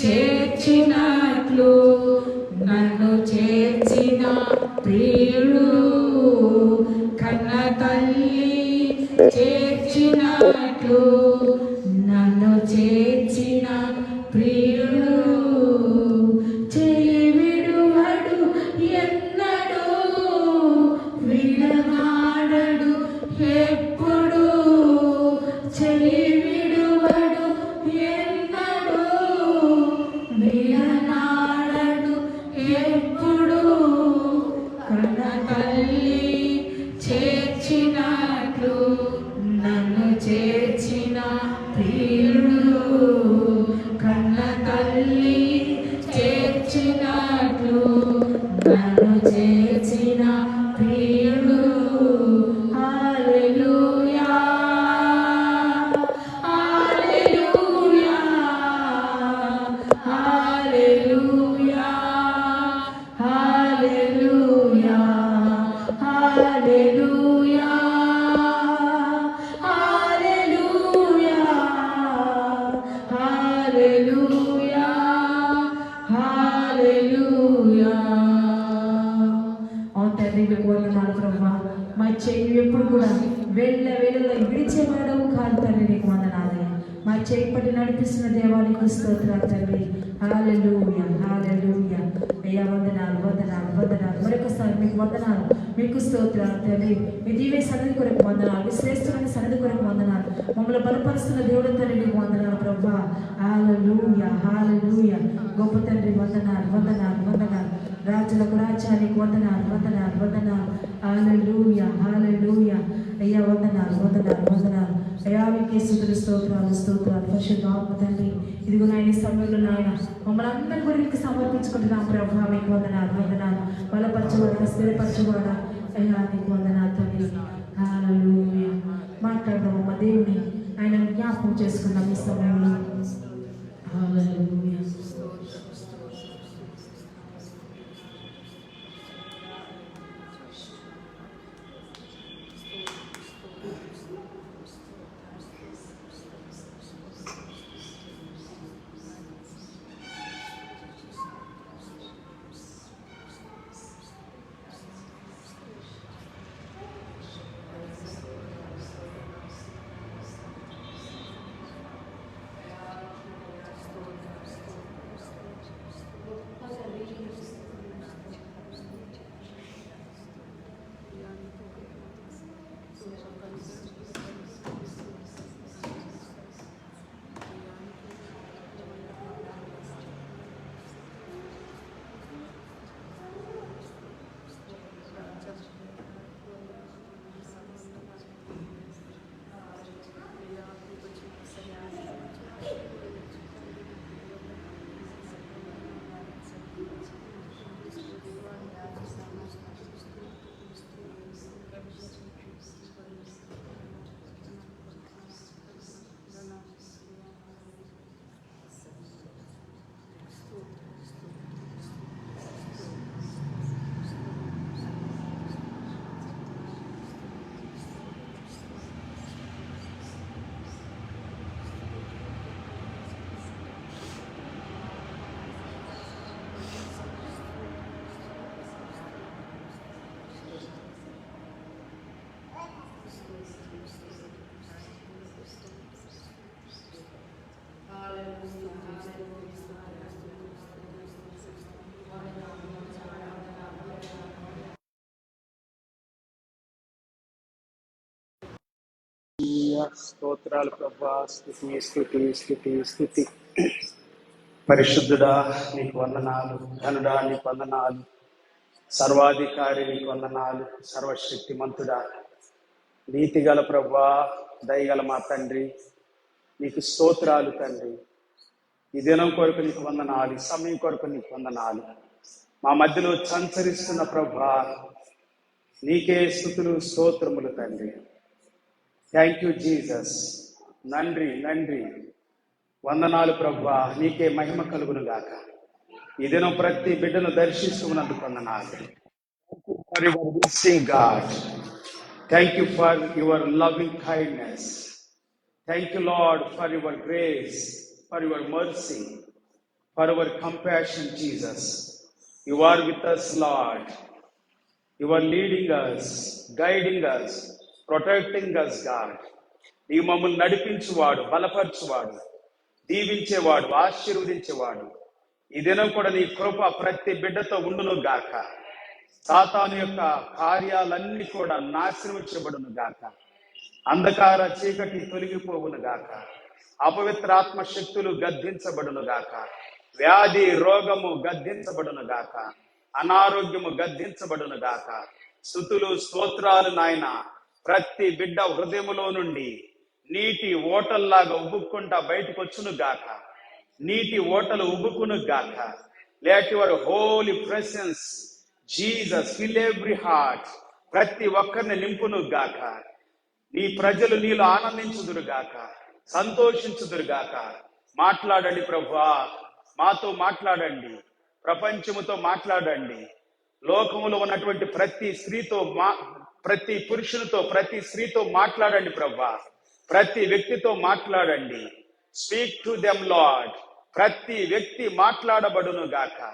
చేర్చినట్లు నన్ను చేర్చిన ప్రియుడు, కన్న తల్లి చేర్చినట్లు నన్ను చేర్చిన ప్రియుడు, చేయి విడువడు ఎన్నడు విడనాడడు ఎప్పుడు, చేయి విడువడు ఎన్నడు విడనాడడు ఎప్పుడు, కన్న తల్లి చేర్చినట్లు నన్ను చేర్చిన ప్రియుడు, కన్న తల్లి చేర్చినట్లు నన్ను చేర్చిన ప్రియుడు. హల్లెలూయా హల్లెలూయా హల్లెలూయా హల్లెలూయా హల్లెలూయా హల్లెలూయా హల్లెలూయా హల్లెలూయా. తండ్రి మీకు వందనాలు ప్రభువా. మా చెయ్యి ఎప్పుడు కూడా వేళలో విడిచేవాడవు కాదు తండ్రి, నీకు వందనాలు. మా చెయ్యి పట్టి నడిపిస్తున్న దేవానికి స్తోత్రాలు తండ్రి. హల్లెలూయా హల్లెలూయా. అయ్యా వందనాలు వందనాలు వందనాలు. మరొకసారి మీకు వందనాలు, మీకు స్తోత్రాలు తండ్రి. మీ దీవే సన్నిధి కొరకు వందనాలు, మీ శ్రేష్టమైన సన్నిధి కొరకు వందనాలు. మమ్మల్ని బలపరుస్తున్న దేవుడు తండ్రి, నీకు వందనాలు ప్రభువా. హల్లెలూయా హల్లెలూయా. గొప్ప తండ్రి వందనాలు వందనాలు వందనాలు. రాజులకు రాజ్యానికి వందనాలు వందనాలు వందనాలు. హల్లెలూయా హల్లెలూయా. అయ్యా వందనాలు వందనాలు వందనాలు. అయ్యా మీకే స్తుతులు స్తోత్రాలు స్తోత్రాలు. పరిశుద్ధాత్మ తండ్రి, ఇదిగో నాయన ఈ సమయంలో నాయన మమ్మల్ని అందరి గురించి సమర్పించుకుంటున్నాం ప్రభావ. మీకు వందనాలు వందనాలు. బలపరచబడ స్థిరపరచబడ అయ్యా నీకు వందనాలు తండ్రి. హల్లెలూయా. మాట్లాడదాము మా దేవుని ఆయన జ్ఞాపకం చేసుకున్నాం ఈ సమయంలో. హల్లెలూయా. స్తోత్రాలు ప్రభా. స్తుతి స్తుతి స్తుతి స్తుతి. పరిశుద్ధుడా నీకు వందనాలు, ధనుడా నీకు వందనాలు, సర్వాధికారి నీకు వందనాలు, సర్వశక్తిమంతుడా నీతిగల ప్రభా, దయగల మా తండ్రి నీకు స్తోత్రాలు తండ్రి. ఈ దినం కొరకు నీకు వందనాలు, ఈ సమయం కొరకు నీకు వందనాలు. మా మధ్యలో సంచరిస్తున్న ప్రభా నీకే స్తుతులు స్తోత్రములు తండ్రి. Thank you Jesus. నండ్రి నండ్రి వందనాలు ప్రభా. నీకే మహిమ కలుగును గాక. ఈ దినం ప్రతి బిడ్డను దర్శిస్తున్నందుకు వందనాలు. For your blessing God. Thank you for your loving kindness. Thank you, Lord, for your grace, for your mercy. for our compassion, Jesus. You are with us, Lord. You are leading us, guiding us, protecting us, God. నీ మమ్మల్ని నడిపించువాడు, బలపరచువాడు, దీవించేవాడు, ఆశీర్వదించేవాడు. ఈ దినం కూడా నీ కృప ప్రతి బిడ్డతో ఉండును గాక. సాతాను యొక్క కార్యాలన్నీ కూడా నాశనం చేయబడును గాక. అంధకార చీకటి తొలగిపోవును గాక. అపవిత్ర ఆత్మ శక్తులు గద్దించబడును గాక. వ్యాధి రోగము గద్దించబడును గాక. అనారోగ్యము గద్దించబడును గాక. స్తుతులు స్తోత్రాలు నాయన ప్రతి బిడ్డ హృదయములో నుండి నీటి ఓటల్లాగా ఉబ్బుకుంటా బయటకు వచ్చును గాక. నీటి ఓటలు ఉబ్బుకును గాక. Let your holy presence Jesus fill every heart. ప్రతి ఒక్కరిని నింపును గాక. నీ ప్రజలు నీలో ఆనందించుదురు గాక, సంతోషించుదురు గాక. మాట్లాడండి ప్రభువా, మాతో మాట్లాడండి, ప్రపంచముతో మాట్లాడండి. లోకములో ఉన్నటువంటి ప్రతి స్త్రీతో ప్రతి పురుషునితో ప్రతి స్త్రీతో మాట్లాడండి ప్రభువా. ప్రతి వ్యక్తితో మాట్లాడండి. Speak to them lord. ప్రతి వ్యక్తి మాట్లాడబడును గాక.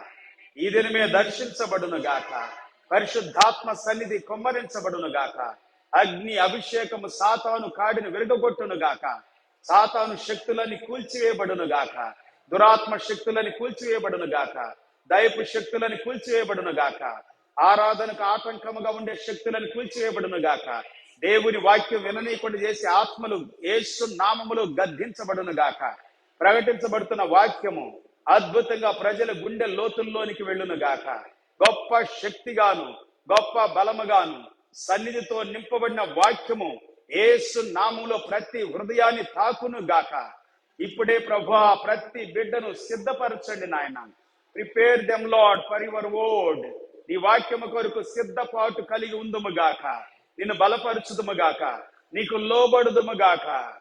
ఈ దినమే దర్శించబడును గాక. పరిశుద్ధాత్మ సన్నిధి కుమ్మరించబడును గాక. అగ్ని అభిషేకము సాతాను కాడిని విరగొట్టును గాక. సాతాను శక్తులని కూల్చివేయబడును గాక. దురాత్మ శక్తులని కూల్చివేయబడును గాక. దైపు శక్తులని కూల్చివేయబడును గాక. ఆరాధనకు ఆటంకముగా ఉండే శక్తులను కూల్చివేయబడును గాక. దేవుని వాక్యం విననీయకుండా చేసే ఆత్మలు యేసు నామములో గద్దించబడును గాక. ప్రకటించబడుతున్న వాక్యము అద్భుతంగా ప్రజల గుండె లోతుల్లోనికి వెళ్ళును గాక. గొప్ప శక్తిగాను గొప్ప బలముగాను సన్నిధితో నింపబడిన వాక్యము యేసు నామములో ప్రతి హృదయాన్ని తాకును గాక. ఇప్పుడే ప్రభువా ప్రతి బిడ్డను సిద్ధపరచండి నాయన. Prepare them lord for your word. నీ వాక్యము కొరకు సిద్ధపాటు కలిగి ఉందుము గాక. నిన్ను బలపరచుదుము గాక. నీకు లోబడుదుము గాక.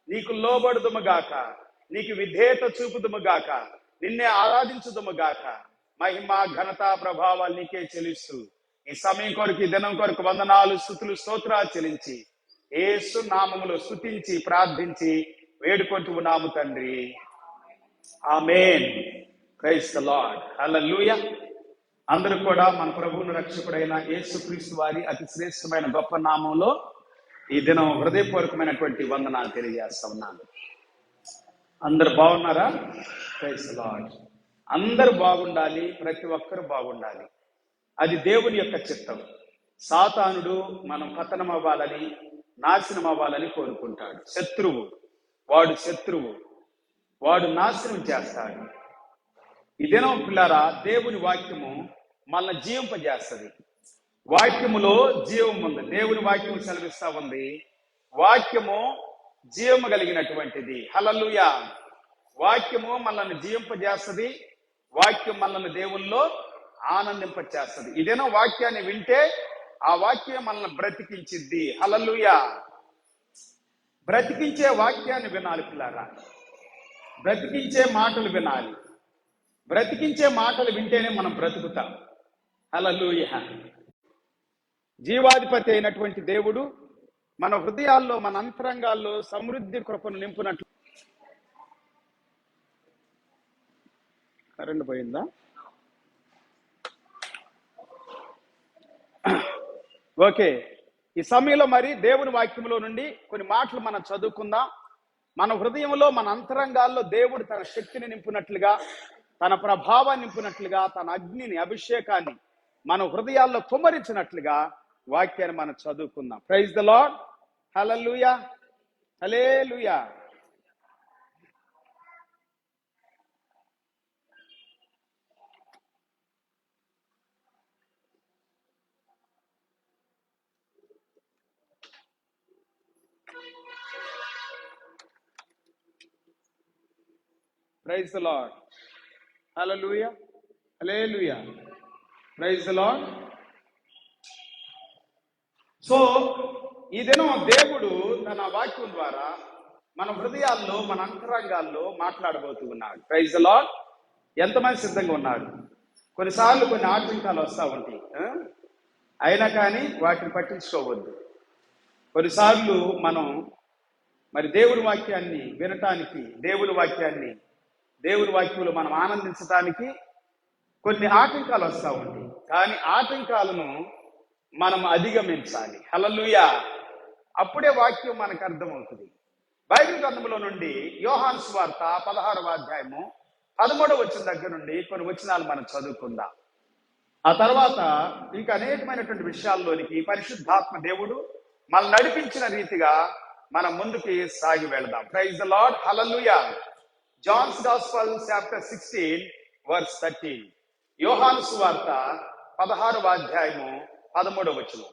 నీకు లోబడుదుము గాక. నీకు విధేయత చూపుదుము గాక. నిన్నే ఆరాధించుదుము గాక. మహిమ ఘనత ప్రభావాలు నీకే చెల్లిస్తూ ఈ సమయం కొరకు ఈ దినం కొరకు వందనాలు స్తుతులు స్తోత్రాలు చెల్లించి యేసు నామములో స్తుతించి ప్రార్థించి వేడుకుంటూ ఉన్నాము తండ్రి. Amen. Praise the Lord. Hallelujah. అందరూ కూడా మన ప్రభువును రక్షకుడైన యేసుక్రీస్తు వారి అతి శ్రేష్టమైన గొప్ప నామంలో ఈ దినం హృదయపూర్వకమైనటువంటి వందనాలు తెలియజేస్తా ఉన్నాను. అందరు బాగున్నారా? Praise the Lord. అందరూ బాగుండాలి. ప్రతి ఒక్కరు బాగుండాలి. అది దేవుని యొక్క చిత్తం. సాతానుడు మనం పతనం అవ్వాలని నాశనం అవ్వాలని కోరుకుంటాడు. శత్రువు వాడు నాశనం చేస్తాడు. ఈ దినం పిల్లారా దేవుని వాక్యము మనల్ని జీవింపజేస్తుంది. వాక్యములో జీవం ఉంది. దేవుని వాక్యము సెలవిస్తా ఉంది. వాక్యము జీవము కలిగినటువంటిది. హల్లెలూయా. వాక్యము మనల్ని జీవింపజేస్తుంది. వాక్యం మనల్ని దేవుల్లో ఆనందింపచేస్తుంది. ఇదేనో వాక్యాన్ని వింటే ఆ వాక్యం మనల్ని బ్రతికించిద్ది. హల్లెలూయా. బ్రతికించే వాక్యాన్ని వినాలి పిల్లారా. బ్రతికించే మాటలు వినాలి. బ్రతికించే మాటలు వింటేనే మనం బ్రతుకుతాం. హల్లెలూయా. జీవాధిపతి అయినటువంటి దేవుడు మన హృదయాల్లో మన అంతరంగాల్లో సమృద్ధి కృపను నింపునట్లు. కరెంట్ పోయిందా? ఓకే. ఈ సమయంలో మరి దేవుని వాక్యంలో నుండి కొన్ని మాటలు మనం చదువుకుందాం. మన హృదయంలో మన అంతరంగాల్లో దేవుడు తన శక్తిని నింపునట్లుగా, తన ప్రభావాన్ని నింపునట్లుగా, తన అగ్నిని అభిషేకాన్ని మన హృదయాల్లో కుమ్మరించినట్లుగా వాక్యాన్ని మనం చదువుకుందాం. Praise the Lord. Hallelujah. Hallelujah. Praise the Lord. Hallelujah. Hallelujah. Praise the Lord. So ఈ దినం దేవుడు తన వాక్యం ద్వారా మన హృదయాల్లో మన అంతరంగాల్లో మాట్లాడబోతూ ఉన్నాడు. Praise the Lord. ఎంతమంది సిద్ధంగా ఉన్నారు? కొన్నిసార్లు కొన్ని ఆటంకాలు వస్తూ ఉంటాయి, అయినా కానీ వాటిని పట్టించుకోవద్దు. కొన్నిసార్లు మనం మరి దేవుని వాక్యాన్ని వినటానికి, దేవుని వాక్యాన్ని దేవుని వాక్యంలో మనం ఆనందించడానికి కొన్ని ఆటంకాలు వస్తూ ఉంటాయి. కానీ ఆటంకాలను మనం అధిగమించాలి. హల్లెలూయా. అప్పుడే వాక్యం మనకు అర్థమవుతుంది. బైబిల్ గ్రంథంలో నుండి యోహాను సువార్త 16వ అధ్యాయము 13వ వచనం దగ్గర నుండి కొన్ని వచనాలు మనం చదువుకుందాం. ఆ తర్వాత ఇంకా అనేకమైనటువంటి విషయాల్లోనికి పరిశుద్ధాత్మ దేవుడు మనం నడిపించిన రీతిగా మనం ముందుకి సాగి వెళదాం. Praise the Lord. Hallelujah. John's gospel chapter 16 verse 13. యోహాను సువార్త 16వ అధ్యాయము 13వ వచనం.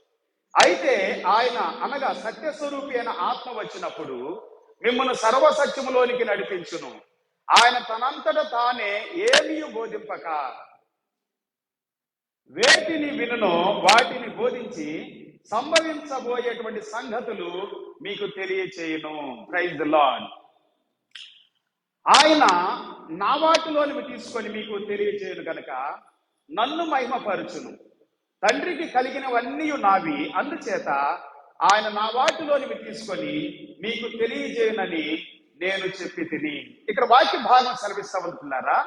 అయితే ఆయన అనగా సత్యస్వరూపి అయిన ఆత్మ వచ్చినప్పుడు మిమ్మల్ని సర్వసత్యములోనికి నడిపించును. ఆయన తనంతట తానే ఏమీ బోధింపక వేటిని వినునో వాటిని బోధించి సంభవించబోయేటువంటి సంగతులు మీకు తెలియచేయును. Praise the lord. ఆయన నా వాటిలోనివి తీసుకొని మీకు తెలియచేయును కనుక నన్ను మహిమపరచును. తండ్రికి కలిగినవన్నీ నావి, అందుచేత ఆయన నా వాటిలోనివి తీసుకొని మీకు తెలియజేయనని నేను చెప్పి తిని. ఇక్కడ వాక్య భాగం సెలవిస్తా ఉంటున్నారా?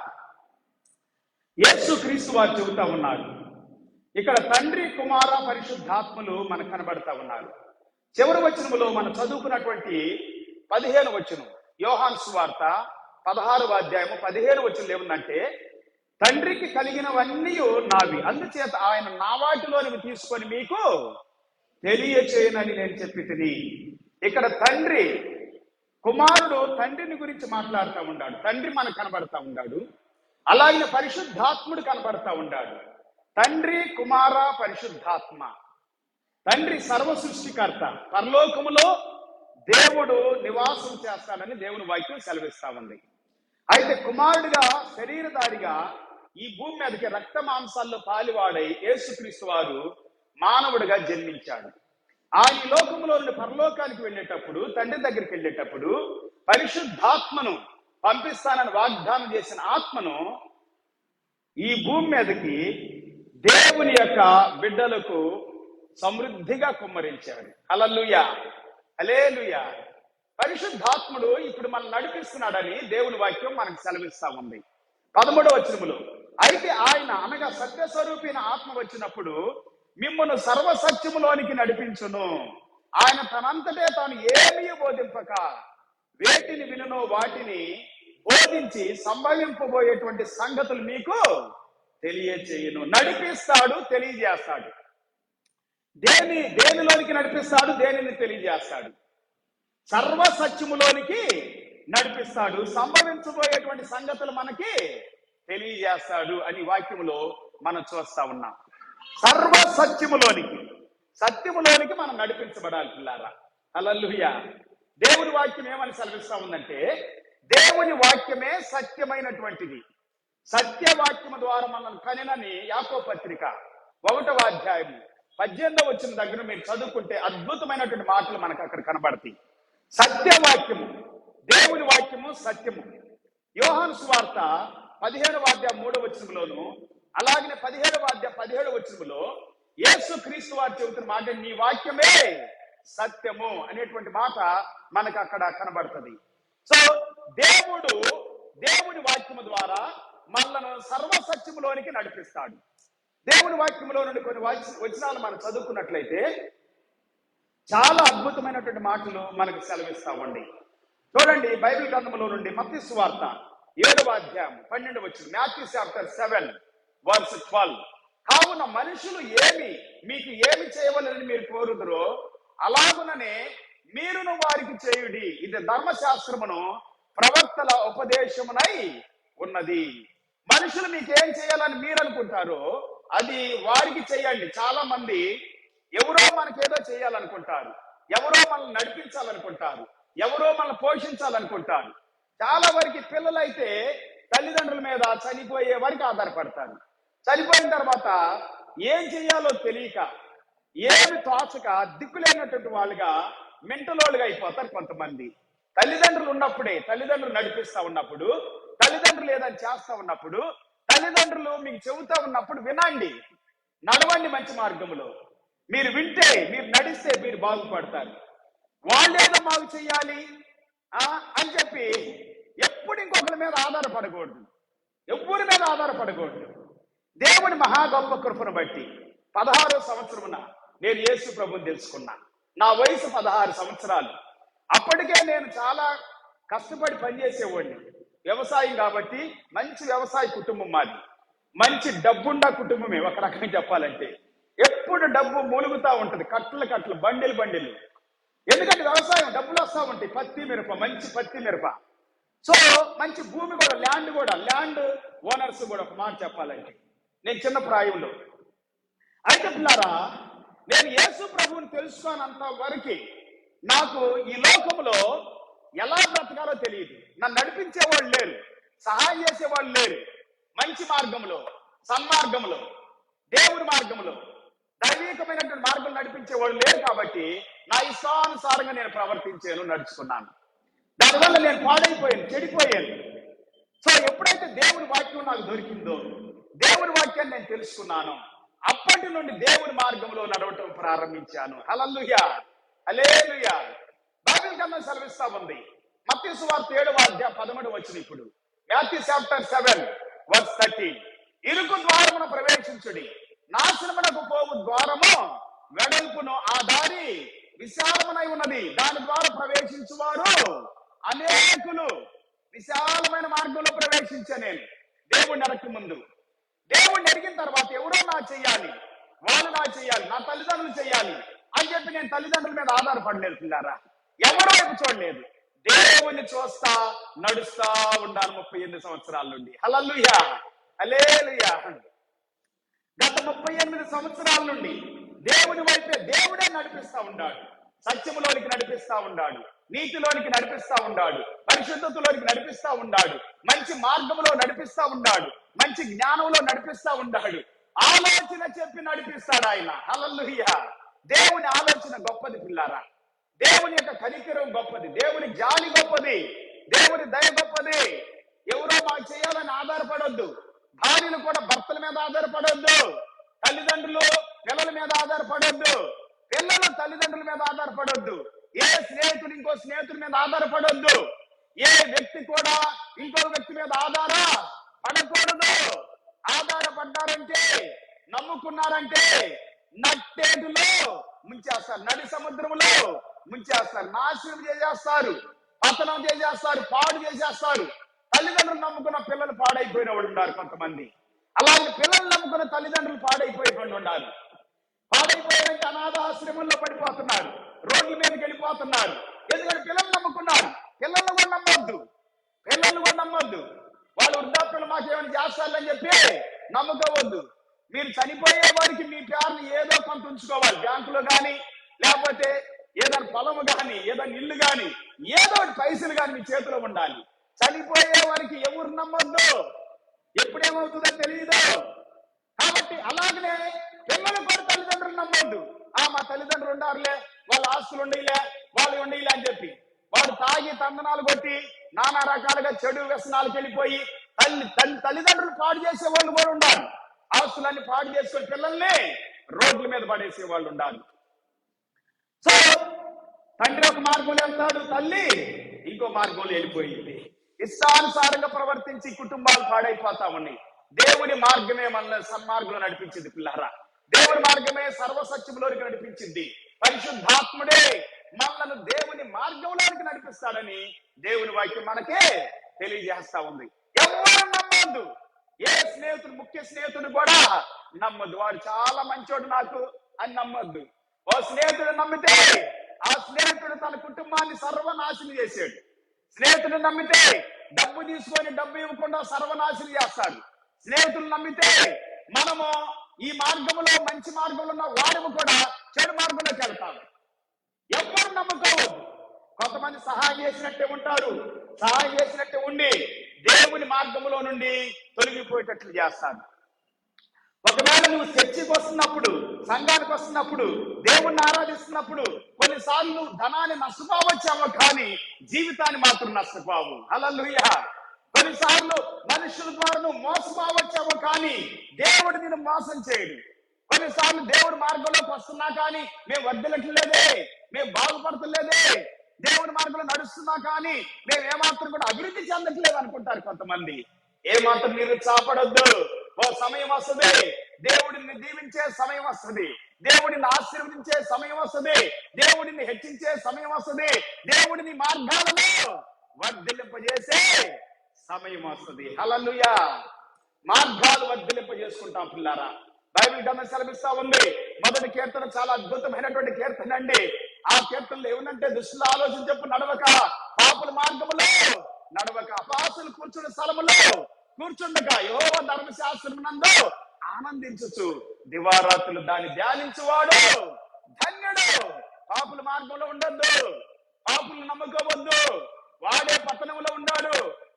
యేసు క్రీస్తు వారు చెబుతా ఉన్నారు. ఇక్కడ తండ్రి, కుమార, పరిశుద్ధాత్మలు మనకు కనబడతా ఉన్నారు. చివరి వచనములో మనం చదువుకున్నటువంటి 15వ వచనం, యోహాను సువార్త 16వ అధ్యాయము 15వ వచనం ఏముందంటే, తండ్రికి కలిగినవన్నీ నావి, అందుచేత ఆయన నా వాటిలోనివి తీసుకొని మీకు తెలియచేయనని నేను చెప్పి తిని. ఇక్కడ తండ్రి, కుమారుడు తండ్రిని గురించి మాట్లాడుతూ ఉన్నాడు. తండ్రి మనకు కనబడతా ఉన్నాడు. అలాగే పరిశుద్ధాత్ముడు కనబడతా ఉన్నాడు. తండ్రి, కుమార, పరిశుద్ధాత్మ. తండ్రి సర్వ సృష్టికర్త. పరలోకములో దేవుడు నివాసం చేస్తాడని దేవుని వాక్యం సెలవిస్తా ఉంది. అయితే కుమారుడిగా, శరీరధారిగా ఈ భూమి మీదకి రక్త మాంసాల్లో పాలివాడై యేసుక్రీస్తు వారు మానవుడిగా జన్మించాడు. ఆయన ఈ లోకంలో నుండి పరలోకానికి వెళ్ళేటప్పుడు, తండ్రి దగ్గరికి వెళ్ళేటప్పుడు పరిశుద్ధాత్మను పంపిస్తానని వాగ్దానం చేసిన ఆత్మను ఈ భూమి మీదకి దేవుని యొక్క బిడ్డలకు సమృద్ధిగా కుమ్మరించాడు. హల్లెలూయా, హల్లెలూయా. పరిశుద్ధాత్ముడు ఇప్పుడు మనం నడిపిస్తున్నాడని దేవుని వాక్యం మనకు సెలవిస్తా ఉంది 13వ వచనములో. అయితే ఆయన అనగా సత్యస్వరూపైన ఆత్మ వచ్చినప్పుడు మిమ్మల్ని సర్వసత్యములోనికి నడిపించును. ఆయన తనంతటే తాను ఏమీ బోధింపక వేటిని వినునో వాటిని బోధించి సంభవింపబోయేటువంటి సంగతులు మీకు తెలియచేయును. నడిపిస్తాడు, తెలియజేస్తాడు. దేనిలోనికి నడిపిస్తాడు, దేనిని తెలియజేస్తాడు. సర్వసత్యములోనికి నడిపిస్తాడు, సంభవించబోయేటువంటి సంగతులు మనకి తెలియజేస్తాడు అని వాక్యములో మనం చూస్తా ఉన్నాం. సర్వసత్యములోనికి, సత్యములోనికి మనం నడిపించబడాలి పిల్లారా. హల్లెలూయా. దేవుని వాక్యం ఏమని సెలవిస్తా ఉందంటే, దేవుని వాక్యమే సత్యమైనటువంటిది. సత్యవాక్యము ద్వారా మనం కనినని యాకోబు పత్రిక 1వ అధ్యాయము 18వ వచనం దగ్గర మీరు చదువుకుంటే అద్భుతమైనటువంటి మాటలు మనకు అక్కడ కనబడతాయి. సత్యవాక్యము, దేవుని వాక్యము సత్యము. యోహాను సువార్త 15వ అధ్యాయం 3వ వచనంలోను, అలాగే 17వ అధ్యాయం 17వ వచనంలో యేసు క్రీస్తు వారు చెబుతున్న మాట, నీ వాక్యమే సత్యము అనేటువంటి మాట మనకు అక్కడ కనబడుతుంది. సో దేవుని వాక్యము ద్వారా మనలను సర్వసత్యములోనికి నడిపిస్తాడు. దేవుని వాక్యములో నుండి కొన్ని వచనాలు మనం చదువుకున్నట్లయితే చాలా అద్భుతమైనటువంటి మాటలు మనకు సెలవిస్తా ఉండి. చూడండి, బైబిల్ గ్రంథంలో నుండి మత్తయి సువార్త 7వ అధ్యాయం 12వ వచనం, మాథ్యూ చాప్టర్ 7 వర్స్ 12. కావున మనుషులు మీకు ఏమి చేయవలనని మీరు కోరుదురో అలాగుననే మీరును వారికి చేయుడి. ఇది ధర్మశాస్త్రమును ప్రవక్తల ఉపదేశమునై ఉన్నది. మనుషులు మీకేం చేయాలని మీరు అనుకుంటారో అది వారికి చేయండి. చాలా మంది ఎవరో మనకేదో చేయాలనుకుంటారు, ఎవరో మనల్ని నడిపించాలనుకుంటారు, ఎవరో మనల్ని పోషించాలనుకుంటారు. చాలా వరకు పిల్లలైతే తల్లిదండ్రుల మీద చనిపోయే వరకు ఆధారపడతారు. చనిపోయిన తర్వాత ఏం చేయాలో తెలియక, ఏమి తోచక దిక్కులేనటువంటి వాళ్ళుగా మెంటలోళ్ళుగా అయిపోతారు కొంతమంది. తల్లిదండ్రులు ఉన్నప్పుడే, తల్లిదండ్రులు నడిపిస్తా ఉన్నప్పుడు, తల్లిదండ్రులు ఏదైనా చేస్తా ఉన్నప్పుడు, తల్లిదండ్రులు మీకు చెబుతా ఉన్నప్పుడు వినండి, నడవండి మంచి మార్గంలో. మీరు వింటే, మీరు నడిస్తే మీరు బాగుపడతారు. వాళ్ళేదో మాకు చెయ్యాలి అని చెప్పి ఎప్పుడు ఇంకొకరి మీద ఆధారపడకూడదు, ఎవరి మీద ఆధారపడకూడదు. దేవుని మహా గొప్ప కృపను బట్టి 16వ సంవత్సరమున నేను యేసు ప్రభుని తెలుసుకున్నా. నా వయసు 16 సంవత్సరాలు. అప్పటికే నేను చాలా కష్టపడి పనిచేసేవాడిని. వ్యవసాయం కాబట్టి మంచి వ్యవసాయ కుటుంబం మాది. మంచి డబ్బుండా కుటుంబమే ఒక రకంగా చెప్పాలంటే. ఎప్పుడు డబ్బు మూలుగుతా ఉంటది, కట్టలు కట్టలు, బండిలు బండిలు. ఎందుకంటే వ్యవసాయం డబ్బులు వస్తూ ఉంటాయి. పత్తి మిరప, మంచి పత్తి మిరప. సో మంచి భూమి కూడా, ల్యాండ్ ఓనర్స్ కూడా ఒక మాట చెప్పాలంటే నేను చిన్న ప్రాయంలో. అయితే పిల్లారా, నేను యేసు ప్రభువుని తెలుసుకోనంత వరకు నాకు ఈ లోకంలో ఎలా బ్రతకాలో తెలియదు. నన్ను నడిపించేవాళ్ళు లేరు, సహాయం చేసేవాళ్ళు లేరు. మంచి మార్గంలో, సన్మార్గంలో, దేవుని మార్గంలో, దైవికమైనటువంటి మార్గం నడిపించేవాళ్ళు లేరు. కాబట్టి నా ఇష్టానుసారంగా నేను ప్రవర్తించాను, నడుచుకున్నాను. దానివల్ల నేను పాడైపోయాను, చెడిపోయాను. సో ఎప్పుడైతే దేవుని వాక్యం నాకు దొరికిందో, దేవుని వాక్యాన్ని నేను తెలుసుకున్నాను, అప్పటి నుండి దేవుని మార్గంలో నడవటం ప్రారంభించాను. హల్లెలూయా, హల్లెలూయా. బైబిల్ గ్రంథం సెలవిస్తా ఉంది. మత్తయి సువార్త 7వ అధ్యాయం 13వ వచనం. ఇప్పుడు మాథ్యూ చాప్టర్ 7:13, ఇరుకు ద్వారమున ప్రవేశించుడి, నాశనమునకు పోవు ద్వారము వెడల్పును, ఆ దారి విశాలమునై ఉన్నది, దాని ద్వారా ప్రవేశించువారు అనేకులు. విశాలమైన మార్గంలో ప్రవేశించా నేను. దేవుణ్ణి అడగక ముందు, దేవుణ్ణి అడిగిన తర్వాత ఎవరో నా చెయ్యాలి, వాళ్ళు నా చెయ్యాలి, నా తల్లిదండ్రులు చెయ్యాలి అని చెప్పి నేను తల్లిదండ్రుల మీద ఆధారపడలేదు పిల్లారా. ఎవరో వైపు చూడలేదు, దేవుణ్ణి చూస్తా నడుస్తా ఉండాలి 38 సంవత్సరాల నుండి. హల్లెలూయా, హల్లెలూయా. గత 38 సంవత్సరాల నుండి దేవుని వైపే, దేవుడే నడిపిస్తా ఉన్నాడు. సత్యములోనికి నడిపిస్తా ఉన్నాడు, నీతిలోనికి నడిపిస్తా ఉన్నాడు, పరిశుద్ధతలోనికి నడిపిస్తా ఉన్నాడు, మంచి మార్గంలో నడిపిస్తా ఉన్నాడు, మంచి జ్ఞానంలో నడిపిస్తా ఉన్నాడు. ఆలోచన చెప్పి నడిపిస్తాడు ఆయన. హల్లెలూయా. దేవుని ఆలోచన గొప్పది పిల్లారా. దేవుని యొక్క కనికరం గొప్పది, దేవుని జాలి గొప్పది, దేవుని దయ గొప్పది. ఎవరో మాకు చేయాలని ఆధారపడొద్దు. భార్యలు కూడా భర్తల మీద ఆధారపడొద్దు, తల్లిదండ్రులు పిల్లల మీద ఆధారపడొద్దు, పిల్లలు తల్లిదండ్రుల మీద ఆధారపడొద్దు, ఏ స్నేహితుడు ఇంకో స్నేహితుడి మీద ఆధారపడొద్దు, ఏ వ్యక్తి కూడా ఇంకో వ్యక్తి మీద ఆధారపడకూడదు. ఆధారపడ్డారంటే, నమ్ముకున్నారంటే నట్టేటులో ముంచేస్తారు, నడి సముద్రంలో ముంచేస్తారు, నాశనం చేసేస్తారు, పతనం చేసేస్తారు, పాడు చేసేస్తారు. తల్లిదండ్రులు నమ్ముకున్న పిల్లలు పాడైపోయిన వాళ్ళు ఉన్నారు కొంతమంది. అలాగే పిల్లలు నమ్ముకున్న తల్లిదండ్రులు పాడైపోయిన ఉన్నారు. పాడైపోయారంటే అనాథాశ్రమంలో పడిపోతున్నారు, రోడ్ల మీదకి వెళ్ళిపోతున్నారు. ఎందుకంటే పిల్లలు నమ్ముకున్నారు. పిల్లలు కూడా నమ్మొద్దు, పిల్లలు కూడా నమ్మొద్దు. వాళ్ళు వృద్ధాప్యంలో మాకేమైనా చేస్తారని చెప్పి నమ్ముకోవద్దు. మీరు చనిపోయే వారికి మీ పేరుని ఏదో కొంత ఉంచుకోవాలి, బ్యాంకులో కానీ, లేకపోతే ఏదైనా పొలము కానీ, ఏదైనా ఇల్లు కానీ, ఏదో పైసలు కానీ మీ చేతిలో ఉండాలి. చనిపోయే వారికి ఎవరు నమ్మొద్దు, ఎప్పుడేమవుతుందో తెలియదు. కాబట్టి అలాగనే పిల్లలు కూడా తల్లిదండ్రులు నమ్మొద్దు. మా తల్లిదండ్రులు ఉండారులే, వాళ్ళ ఆస్తులు ఉండేలే, వాళ్ళు ఉండేలే అని చెప్పి వాడు తాగి తందనాలు కొట్టి నానా రకాలుగా చెడు వ్యసనాలకు వెళ్ళిపోయి తల్లిదండ్రులు పాడు చేసే వాళ్ళు కూడా ఉండాలి. ఆస్తులన్నీ పాడు చేసుకొని పిల్లల్ని రోడ్ల మీద పడేసే వాళ్ళు ఉండాలి. సో తండ్రి ఒక మార్గంలో వెళ్తాడు, తల్లి ఇంకో మార్గంలో వెళ్ళిపోయింది. ఇష్టానుసారంగా ప్రవర్తించి కుటుంబాలు పాడైపోతా ఉన్నాయి. దేవుని మార్గమే మనల్ని సన్మార్గంలో నడిపించింది పిల్లారా. దేవుని మార్గమే సర్వసత్యంలోనికి నడిపించింది. పరిశుద్ధాత్ముడే మనల్ని దేవుని మార్గంలోనికి నడిపిస్తాడని దేవుని వాక్యం మనకే తెలియజేస్తా ఉంది. ఎవరు నమ్మొద్దు, ఏ స్నేహితుడు, ముఖ్య స్నేహితుడు కూడా నమ్మొద్దు. వాడు చాలా మంచోడు నాకు అని నమ్మొద్దు. ఓ స్నేహితుడు నమ్మితే ఆ స్నేహితుడు తన కుటుంబాన్ని సర్వనాశనం చేశాడు. స్నేహితుడు నమ్మితే డబ్బు తీసుకొని డబ్బు ఇవ్వకుండా సర్వనాశనం చేస్తాడు. స్నేహితులు నమ్మితే మనము ఈ మార్గంలో, మంచి మార్గంలో ఉన్న వాడము కూడా చెడు మార్గంలోకి వెళ్తాము. ఎవరు నమ్ముకోవద్దు. కొంతమంది సహాయం చేసినట్టే ఉంటారు, సహాయం చేసినట్టే ఉండి దేవుని మార్గంలో నుండి తొలగిపోయేటట్లు చేస్తాడు. ఒకవేళ నువ్వు చర్చికి వస్తున్నప్పుడు, సంఘానికి వస్తున్నప్పుడు, దేవుణ్ణి ఆరాధిస్తున్నప్పుడు కొన్నిసార్లు నువ్వు ధనాన్ని నష్టపోవచ్చావో కానీ జీవితాన్ని మాత్రం నష్టపోవు. హల్లెలూయా. కొన్నిసార్లు మనుషుల ద్వారా నువ్వు మోసపోవచ్చావో కానీ దేవుడు నిన్ను మోసం చేయడు. కొన్నిసార్లు దేవుడి మార్గంలోకి వస్తున్నా కానీ మేము వర్ధిల్లట్లేదే, మేము బాగుపడతలేదే, దేవుని మార్గంలో నడుస్తున్నా కానీ మేము ఏమాత్రం కూడా అభివృద్ధి చెందట్లేదు అనుకుంటారు కొంతమంది. ఏమాత్రం నిరుత్సాహపడొద్దు. ఓ సమయం వస్తుంది, దేవుడిని దీవించే సమయం వస్తుంది, దేవుడిని ఆశీర్వదించే సమయం వస్తుంది, దేవుడిని హెచ్చించే సమయం వస్తుంది, దేవుడిని మార్గాలను వర్ధిల్లింపజేసే సమయం వస్తుంది. హల్లెలూయా. మార్గాలు వర్ధిల్లింపజేసుకుంటాం పిల్లారా. బైబిల్ గ్రంథం సెలవిస్తా ఉంది. మొదటి కీర్తన చాలా అద్భుతమైనటువంటి కీర్తన అండి. ఆ కీర్తనలో ఏముందంటే, దుష్టుల ఆలోచన చెప్పు నడవక, పాపుల మార్గములో నడవక, అపాసులు కూర్చున్న స్థలములో కూర్చుండక, యెహోవా ధర్మశాస్త్రమునందు ఆనందించుచు దివారాత్రులు దాన్ని ధ్యానించువాడు ధన్యుడు. పాపుల మార్గంలో ఉండొద్దు, పాపులు నమ్ముకోవద్దు. వాడే పతనంలో ఉన్నాడు,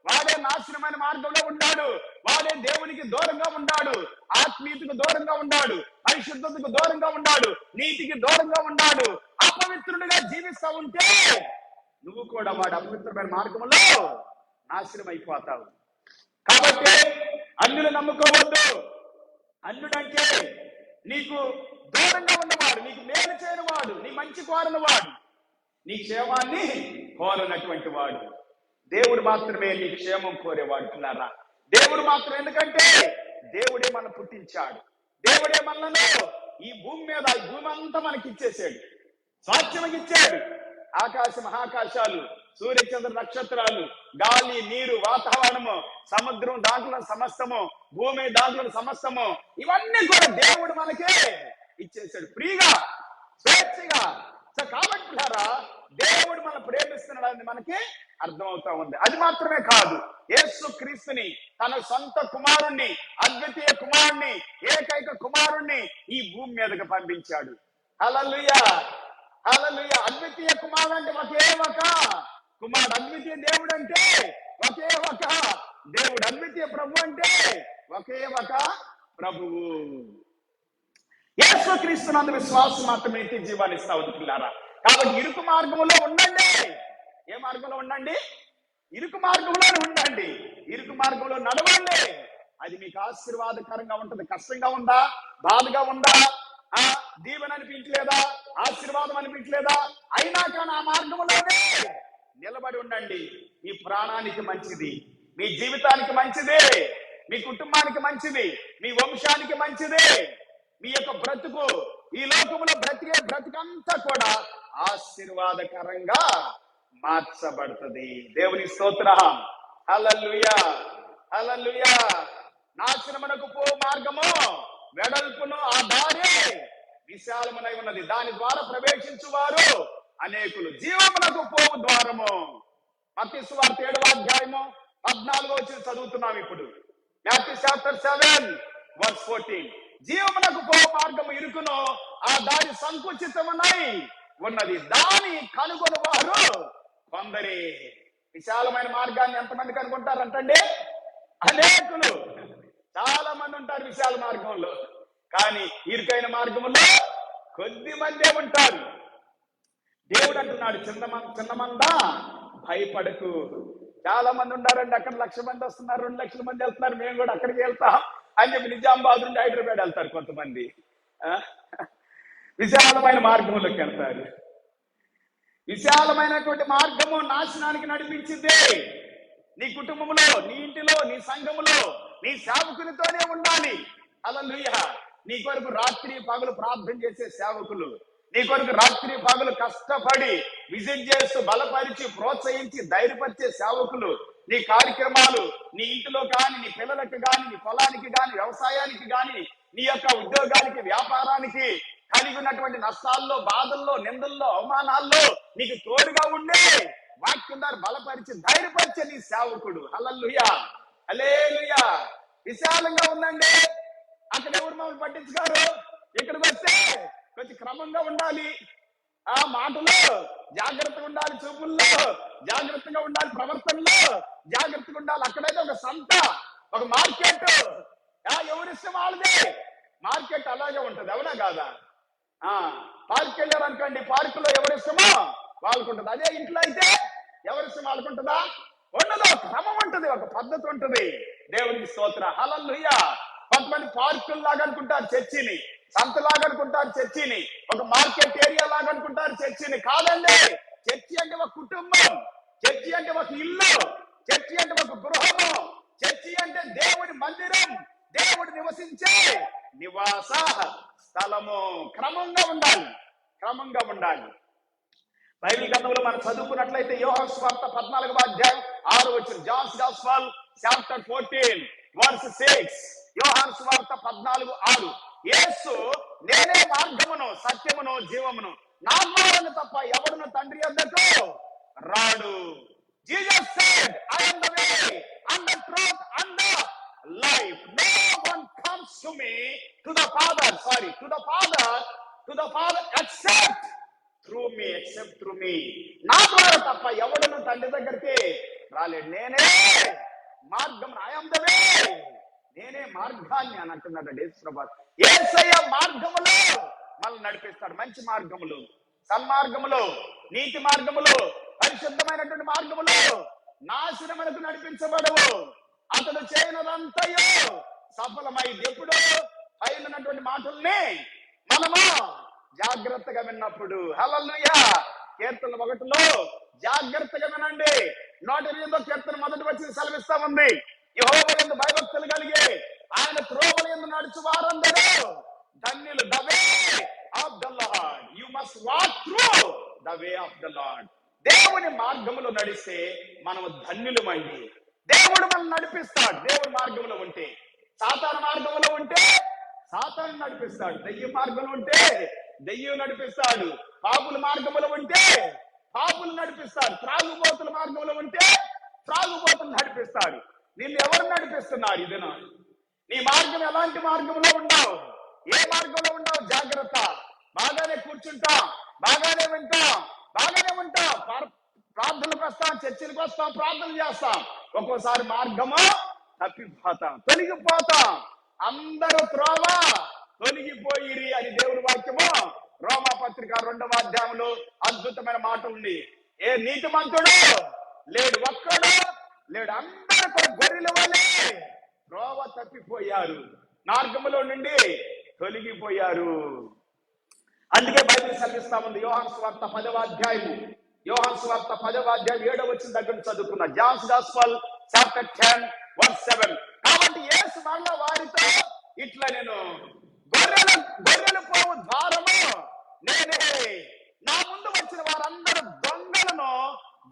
వాడే నాశనమైన మార్గంలో ఉన్నాడు, వాడే దేవునికి దూరంగా ఉన్నాడు, ఆత్మీయతకు దూరంగా ఉన్నాడు, పరిశుద్ధతకు దూరంగా ఉన్నాడు, నీతికి దూరంగా ఉన్నాడు. అపవిత్రుడిగా జీవిస్తా ఉంటే నువ్వు కూడా వాడు అపవిత్రమైన మార్గంలో నాశనం అయిపోతావు. కాబట్టి అన్యులు నమ్ముకోవద్దు. అన్యుడంటే నీకు దూరంగా ఉన్నవాడు, నీకు మేలు చేయని వాడు, నీ మంచి కోరని వాడు, నీ క్షేమాన్ని కోరనటువంటి వాడు. దేవుడు మాత్రమే నీ క్షేమం కోరేవాడు పిల్లారా. దేవుడు మాత్రం, ఎందుకంటే దేవుడే మనం పుట్టించాడు, దేవుడే మనలను ఈ భూమి మీద, ఈ భూమి అంతా మనకి ఇచ్చేసాడు, స్వాస్థ్యమకి ఇచ్చాడు. ఆకాశ మహాకాశాలు, సూర్యచంద్ర నక్షత్రాలు, గాలి, నీరు, వాతావరణము, సముద్రం దాంట్లో సమస్తము, భూమి దాంట్లో సమస్తము, ఇవన్నీ కూడా దేవుడు మనకే ఇచ్చేసాడు ఫ్రీగా, స్వేచ్ఛగా. సో కాబట్టి దేవుడు మనం ప్రేమిస్తున్నాడని మనకి అర్థమవుతా ఉంది. అది మాత్రమే కాదు, యేసు క్రీస్తుని, తన సొంత కుమారుణ్ణి, అద్వితీయ కుమారుణ్ణి, ఏకైక కుమారుణ్ణి ఈ భూమి మీదకి పంపించాడు. హల్లెలూయా, హల్లెలూయా. అద్వితీయ కుమారుడు అంటే ఒకే ఒక కుమారుడు, అద్వితీయ దేవుడు అంటే ఒకే ఒక దేవుడు, అద్వితీయ ప్రభు అంటే ఒకే ఒక ప్రభువు. యేసు క్రీస్తునందు విశ్వాసం మాత్రమే నిత్య జీవాన్ని ఇస్తా ఉంది పిల్లారా. కాబట్టి ఇరుకు మార్గంలో ఉండండి. ఏ మార్గంలో ఉండండి? ఇరుకు మార్గంలోనే ఉండండి, ఇరుకు మార్గంలో నడవండి. అది మీకు ఆశీర్వాదకరంగా ఉంటుంది. కష్టంగా ఉందా, బాధగా ఉందా, దీవెన అనిపించలేదా, ఆశీర్వాదం అనిపించలేదా, అయినా కానీ ఆ మార్గంలోనే నిలబడి ఉండండి. మీ ప్రాణానికి మంచిది, మీ జీవితానికి మంచిది, మీ కుటుంబానికి మంచిది, మీ వంశానికి మంచిది. మీ యొక్క బ్రతుకు, ఈ లోకంలో బ్రతికే బ్రతుకంతా కూడా ఆశీర్వాదకరంగా మార్చబడుతుంది. దేవుని స్తోత్రం. హల్లెలూయా, హల్లెలూయా. నాశనమునకు పో మార్గము వెడల్పును, ఆ దారి విశాలమునై ఉన్నది, దాని ద్వారా ప్రవేశించువారు అనేకులు. జీవమునకు పోవు ద్వారము. మత్తయి సువార్త 7వ అధ్యాయము 14వ వచనం చదువుతున్నాం ఇప్పుడు. Matthew chapter 7:14. జీవమునకు పోవు మార్గము ఇరుకును, ఆ దారి సంకుచితమునై ఉన్నది, దాని కనుగొని వారు కొందరే. విశాలమైన మార్గాన్ని ఎంతమంది కనుగొంటారంటండి? అనేకులు. చాలా మంది ఉంటారు విశాల మార్గంలో, కానీ ఇరుకైన మార్గంలో కొద్ది మందే ఉంటారు. దేవుడు అంటున్నాడు, చిన్నమంద భయపడకు. చాలా మంది ఉన్నారండి, అక్కడ 1,00,000 మంది వస్తున్నారు, 2,00,000 మంది వెళ్తున్నారు, మేము కూడా అక్కడికి వెళ్తాం అని చెప్పి నిజామాబాద్ నుండి హైదరాబాద్ వెళ్తారు కొంతమంది. విశాలమైన మార్గంలోకి వెళ్తారు. విశాలమైనటువంటి మార్గము నాశనానికి నడిపించింది. నీ కుటుంబంలో, నీ ఇంటిలో, నీ సంఘములో, నీ సేవకునితోనే ఉండాలి. హల్లెలూయా. నీ కొరకు రాత్రి పగలు ప్రార్థన చేసే సేవకులు, నీ కొరకు రాత్రి పగలు కష్టపడి విజిట్ చేస్తూ బలపరిచి ప్రోత్సహించి ధైర్యపరిచే సేవకులు, నీ కార్యక్రమాలు, నీ ఇంటిలో కానీ, నీ పిల్లలకు కానీ, నీ పొలానికి కానీ, వ్యవసాయానికి కానీ, నీ యొక్క ఉద్యోగానికి, వ్యాపారానికి కలిగి ఉన్నటువంటి నష్టాల్లో, బాధల్లో, నిందల్లో, అవమానాల్లో నీకు తోడుగా ఉండే వాక్యం ద్వారా బలపరిచి ధైర్యపరిచే నీ సేవకుడు. హల్లెలూయా, హల్లెలూయా. విశాలంగా ఉందండి, అక్కడ ఎవరు మమ్మల్ని పట్టించుకోరు. ఇక్కడికి వస్తే కొంచెం క్రమంగా ఉండాలి, ఆ మాటలో జాగ్రత్తగా ఉండాలి, చూపుల్లో జాగ్రత్తగా ఉండాలి, ప్రవర్తనలో జాగ్రత్తగా ఉండాలి. అక్కడైతే ఒక సంత, ఒక మార్కెట్, ఎవరిష్టం వాళ్ళదే. మార్కెట్ అలాగే ఉంటది, అవునా కాదా? పార్క్ వెళ్ళారు అనుకోండి, పార్కులో ఎవరిష్టమో వాళ్ళకు ఉంటుంది. అదే ఇంట్లో అయితే ఎవరిష్టం వాళ్ళకు ఉంటుందా? ఉండదు. క్రమం ఉంటది, ఒక పద్ధతి ఉంటది. దేవునికి స్తోత్రం. హల్లెలూయా. కొంతమంది పార్కులు లాగా అనుకుంటారు చర్చిని, సంతలాగా అనుకుంటారు చర్చిని, ఒక మార్కెట్ ఏరియా లాగా అనుకుంటారు చర్చిని. కాదండి, చర్చి అంటే ఒక కుటుంబం, చర్చి అంటే ఒక ఇల్లు, చర్చి అంటే ఒక గృహము, చర్చి అంటే దేవుడి మందిరం, దేవుడు నివసించే నివాస స్థలము. క్రమంగా ఉండాలి, క్రమంగా ఉండాలి. బైబిల్ గ్రంథంలో మనం చదువుకున్నట్లయితే యోహాను సువార్త 14వ అధ్యాయం 6వ వచనం, జాన్స్ గాస్పెల్ చాప్టర్ 14 వర్స్ 6. యోహాను సువార్త 14:6. యేసు నేనే మార్గమును సత్యమును జీవమును, నా ద్వారాను తప్ప ఎవడును తండ్రి యొద్దకు రాడు. Jesus said, I am the way and the truth and the life. No one comes to me to the Father except through me. నా ద్వారా తప్ప ఎవడును తండ్రి దగ్గరికి రాలేడు. నేనే మార్గం, I am the way, నేనే మార్గాన్ని అని అంటున్నాడు యేసుప్రభు. యేసయ్య మార్గములో మనల్ని నడిపిస్తాడు. మంచి మార్గములు, సన్మార్గములు, నీతి మార్గములు, పరిశుద్ధమైనటువంటి మార్గములు నాశనములకు నడిపించబడవు. అతడు చేయనదంతయో సఫలమైంది. ఎప్పుడు పైనటువంటి మాటల్ని మనము జాగ్రత్తగా విన్నప్పుడు. హల్లెలూయా. కీర్తన 1లో జాగ్రత్తగా వినండి. 108వ కీర్తన 1వ వచనం సెలవిస్తా ఉంది, యెహోవా యందు భయభక్తులు కలిగి ఆయన త్రోవల యందు నడుచు వారందరూ ధన్యులు. The way of the lord, you must walk through the way of the lord. దేవుని మార్గములో నడిస్తే మనము ధన్యులమండి. దేవుడు మనల్ని నడిపిస్తాడు. దేవుడి మార్గంలో ఉంటే, సాతాను మార్గంలో ఉంటే సాతాను నడిపిస్తాడు. దెయ్యం మార్గంలో ఉంటే దెయ్యం నడిపిస్తాడు. పాపుల మార్గంలో ఉంటే పాపులు నడిపిస్తాడు. త్రాగుబోతుల మార్గంలో ఉంటే త్రాగుబోతులు నడిపిస్తాడు. నిన్ను ఎవరు నడిపిస్తున్నారు? ఇది నీ మార్గం ఎలాంటి మార్గంలో ఉన్నావు? ఏ మార్గంలో ఉన్నావు? జాగ్రత్త. బాగానే కూర్చుంటాం, బాగానే వింటాం, బాగానే ఉంటాం, ప్రార్థనలకు వస్తాం, చర్చిలకు వస్తాం, ప్రార్థనలు చేస్తాం. ఒక్కోసారి మార్గము తప్పిపోతాం, తొలగిపోతాం. అందరూ త్రోవ తొలగిపోయిరి అని దేవుని వాక్యము రోమా పత్రిక 2వ అధ్యాయంలో అద్భుతమైన మాట ఉంది. ఏ నీతిమంతుడు లేడు, ఒక్కడు లేడు, అందరూ కూడా గొర్రెల వలె త్రోవ తప్పిపోయారు, మార్గములో నుండి తొలగిపోయారు. అందుకే బైబిల్ సెలవిస్తా ఉంది. యోహాను సువార్త 10వ అధ్యాయము, యోహాను సువార్త 10వ అధ్యాయం 7వ వచనం దగ్గర చదువుకున్న, జాన్స్ గాస్పెల్ చాప్టర్ 10 వర్స్ 7. కాబట్టి యేసు మరలా వారితో ఇట్లా, నేను గొర్రెలు పోవు ద్వారము నేనే, నా ముందు వచ్చిన వారందరూ దొంగలను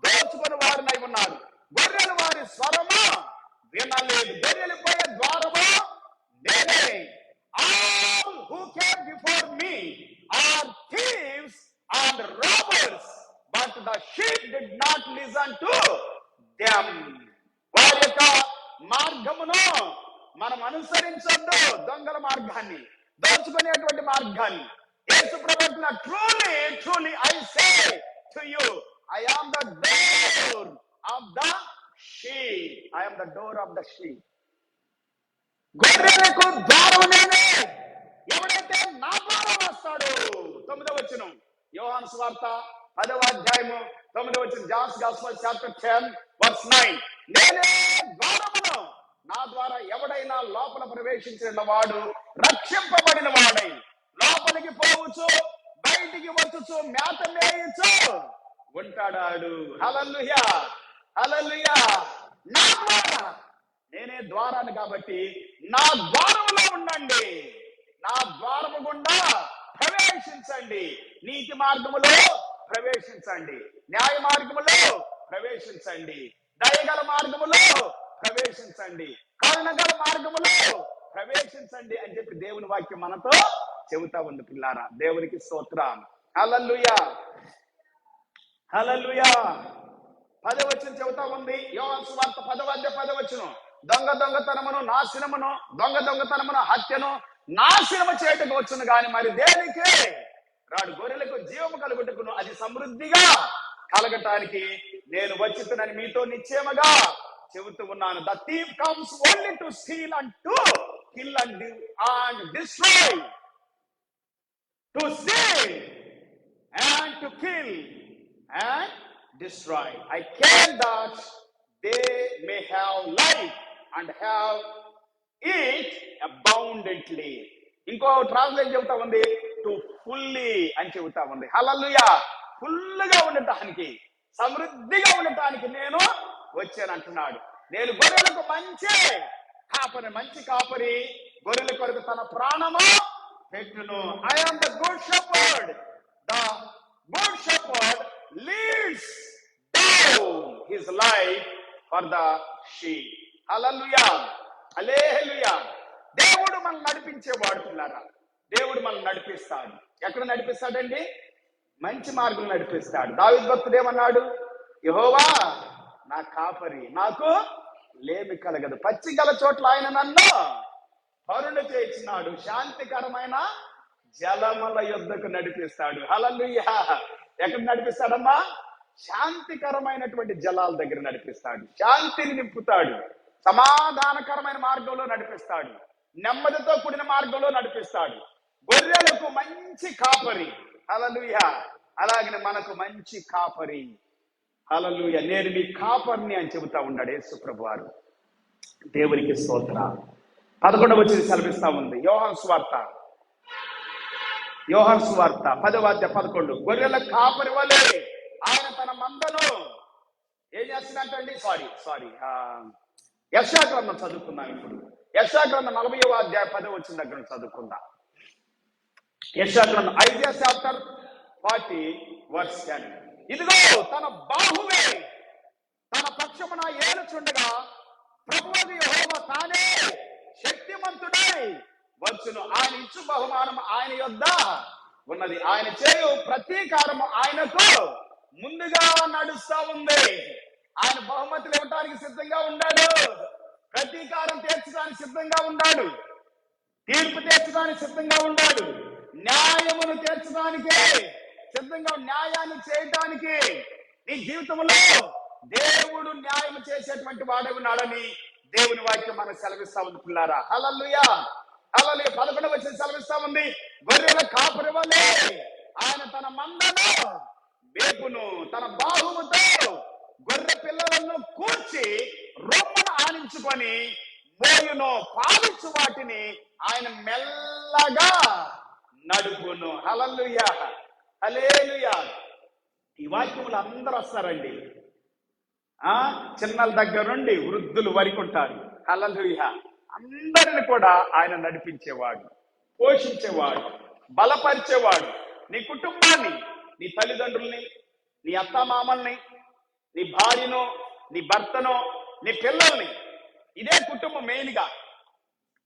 దోచుకొని వారినై ఉన్నారు. గొర్రెలు వారి స్వరము వినలేదు. గొర్రెలు పోయే ద్వారము నేనే. All who came before me are thieves and robbers, but the sheep did not listen to them. వారి యొక్క మార్గమును మనం అనుసరించొద్దు. దొంగల మార్గాన్ని, దోచుకునేటువంటి మార్గాన్ని. యేసు ప్రభువున truly I say to you, I am the door of the sheep. I am the door of the sheep. గొర్రెలకు ద్వారం నేనే. ఎవడైతే నా ద్వారా వస్తాడో, 9వ వచనం, యోహాను సువార్త 10వ అధ్యాయము 9వ వచనం, జాన్స్ గాస్పెల్ చాప్టర్ 10 వర్స్ 9. నేనే ద్వారమును, నా ద్వారా ఎవడైనా లోపల ప్రవేశించిన వాడు రక్షింపబడిన వాడై లోపలికి పోవచ్చు, బయటికి వచ్చుచు మేత మేయచ్చు ఉంటాడాడు. హల్లెలూయా, హల్లెలూయా. నా ద్వారా, నేనే ద్వారాన్ని కాబట్టి నా ద్వారములో ఉండండి, నా ద్వారము గుండా ప్రవేశించండి. నీతి మార్గములో ప్రవేశించండి, న్యాయ మార్గములో ప్రవేశించండి, దయగల మార్గములో ప్రవేశించండి, కరుణగల మార్గములో ప్రవేశించండి అని చెప్పి దేవుని వాక్యం మనతో చెబుతా ఉంది. పిల్లారా, దేవునికి స్తోత్రం. హల్లెలూయా, హల్లెలూయా. 10వ వచనం చెబుతా ఉంది. యోహాను సువార్త 10వ అధ్యాయం 10వ వచనం, దొంగతనమును నాశనమును, దొంగతనమును హత్యను నాశనము చేయటకు వచ్చును గాని మరి దేనికి రాడు. గొర్రెలకు జీవము కలుగుటకును అది సమృద్ధిగా కలగటానికి నేను వచ్చుతునని మీతో నిశ్చయముగా చెబుతూ ఉన్నాను. The thief comes only to steal and to kill and destroy. To steal and to kill and destroy. I came that they may have life and have it abundantly. ఇంకో ట్రాన్స్లేషన్ చెబుతా ఉంది, టు ఫుల్లీ అని చెబుతా ఉంది. హల్లెలూయా. ఫుల్గా ఉండటానికి, సమృద్ధిగా ఉండటానికి నేను వచ్చానంటున్నాడు. నేను గొర్రెలకు మంచి కాపరి, గొర్రెల కొరకు తన ప్రాణము పెట్టును. I am the good shepherd. The good shepherd leads down his life for the sheep. Hallelujah, hallelujah. దేవుడు మనల్ని నడిపించేవాడు పిల్లారా. దేవుడు మనల్ని నడిపిస్తాడు. ఎక్కడ నడిపిస్తాడండి? మంచి మార్గం నడిపిస్తాడు. దావీదు భక్తుడు ఏమన్నాడు? యెహోవా నా కాపరి, నాకు లేమి కలగదు. పచ్చిగల చోట్ల ఆయన నన్ను పరుణ చేయించినాడు, శాంతికరమైన జలముల యొద్దకు నడిపిస్తాడు. హల్లెలూయా. ఎక్కడ నడిపిస్తాడమ్మా? శాంతికరమైనటువంటి జలాల దగ్గర నడిపిస్తాడు. శాంతిని నింపుతాడు. సమాధానకరమైన మార్గంలో నడిపిస్తాడు. నెమ్మదితో కూడిన మార్గంలో నడిపిస్తాడు. గొర్రెలకు మంచి కాపరి. హల్లెలూయా. అలాగే మనకు మంచి కాపరి. హల్లెలూయా. నేను మీ కాపరిని అని చెబుతా ఉన్నాడు యేసు ప్రభువారు. దేవునికి స్తోత్రాలు. 11వ వచనం సెలవిస్తా ఉంది. యోహాను సువార్త 10వ అధ్యాయం 11. గొర్రెల కాపరి వలె ఆయన తన మందను ఏం చేస్తున్నట్టండి? సారీ యెషయా గ్రంథం చదువుకుందాం. ఇప్పుడు యెషయా గ్రంథం 40వ అధ్యాయం 10వ వచనం దగ్గర చదువుకుందాం. యెషయా గ్రంథం ఐజయా చాప్టర్ 40 వర్స్ 10. ఇదిగో తన బాహువే తన పక్షమున ఏలుచుండగా ప్రభువు యెహోవా తానే శక్తిమంతుడై వచ్చును. ఆయన ఇచ్చు బహుమానం ఆయన యొద్ద ఉన్నది. ఆయన చేయు ప్రతీకారము ఆయనకు ముందుగా నడుస్తా ఉంది. ఆయన బహుమతులు ఇవ్వటానికి సిద్ధంగా ఉన్నాడు. ప్రతీకారం తీర్చడానికి సిద్ధంగా ఉన్నాడు. తీర్పు తీర్చడానికి సిద్ధంగా ఉన్నాడు. న్యాయమును తీర్చడానికే సిద్ధంగా, న్యాయాన్ని చేయటానికి. నీ జీవితంలో దేవుడు న్యాయం చేసేటువంటి వాడే ఉన్నాడని దేవుని వాక్యం మనకు సెలవిస్తా ఉంది పిల్లారా. హల్లెలూయా, హల్లెలూయా. 11వ వచనం సెలవిస్తా ఉంది. గొర్రెల కాపరి వలె ఆయన తన మందను వేపును, తన బాహువుతో గొర్రె పిల్లలను కూర్చి రొమ్మును ఆనించుకొని మోయును, పాలించు వాటిని ఆయన మెల్లగా నడుపును. హల్లెలూయా, హల్లెలూయా. ఈ వాక్యములు అందరూ వస్తారండి. చిన్నల దగ్గర నుండి వృద్ధులు వరకు ఉంటారు. హల్లెలూయా. అందరిని కూడా ఆయన నడిపించేవాడు, పోషించేవాడు, బలపరిచేవాడు. నీ కుటుంబాన్ని, నీ తల్లిదండ్రుల్ని, నీ అత్తమామల్ని, నీ భార్యను, నీ భర్తను, నీ పిల్లల్ని. ఇదే కుటుంబం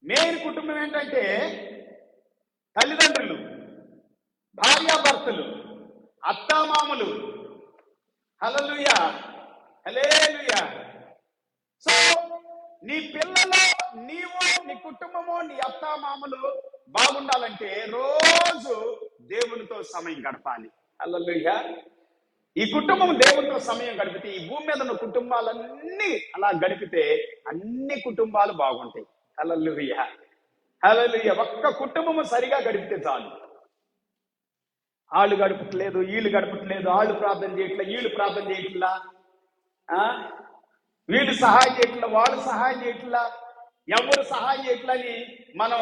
మెయిన్ కుటుంబం ఏంటంటే తల్లిదండ్రులు, భార్యాభర్తలు, అత్తామామలు. హల్లెలూయా, హల్లెలూయా. సో నీ పిల్లలు, నీవు, నీ కుటుంబము, నీ అత్తామామలు బాగుండాలంటే రోజు దేవునితో సమయం గడపాలి. హల్లెలూయా. ఈ కుటుంబం దేవునితో సమయం గడిపితే, ఈ భూమి మీద ఉన్న కుటుంబాలన్నీ అలా గడిపితే అన్ని కుటుంబాలు బాగుంటాయి. హల్లెలూయా, హల్లెలూయా. ఒక్క కుటుంబము సరిగా గడిపితే చాలు. వాళ్ళు గడపట్లేదు, వీళ్ళు గడపట్లేదు, వాళ్ళు ప్రార్థన చేయట్లా, వీళ్ళు ప్రార్థన చేయట్లా, వీళ్ళు సహాయం చేయట్లా, వాళ్ళు సహాయం చేయట్లా, ఎవరు సహాయం చేయట్లా అని మనం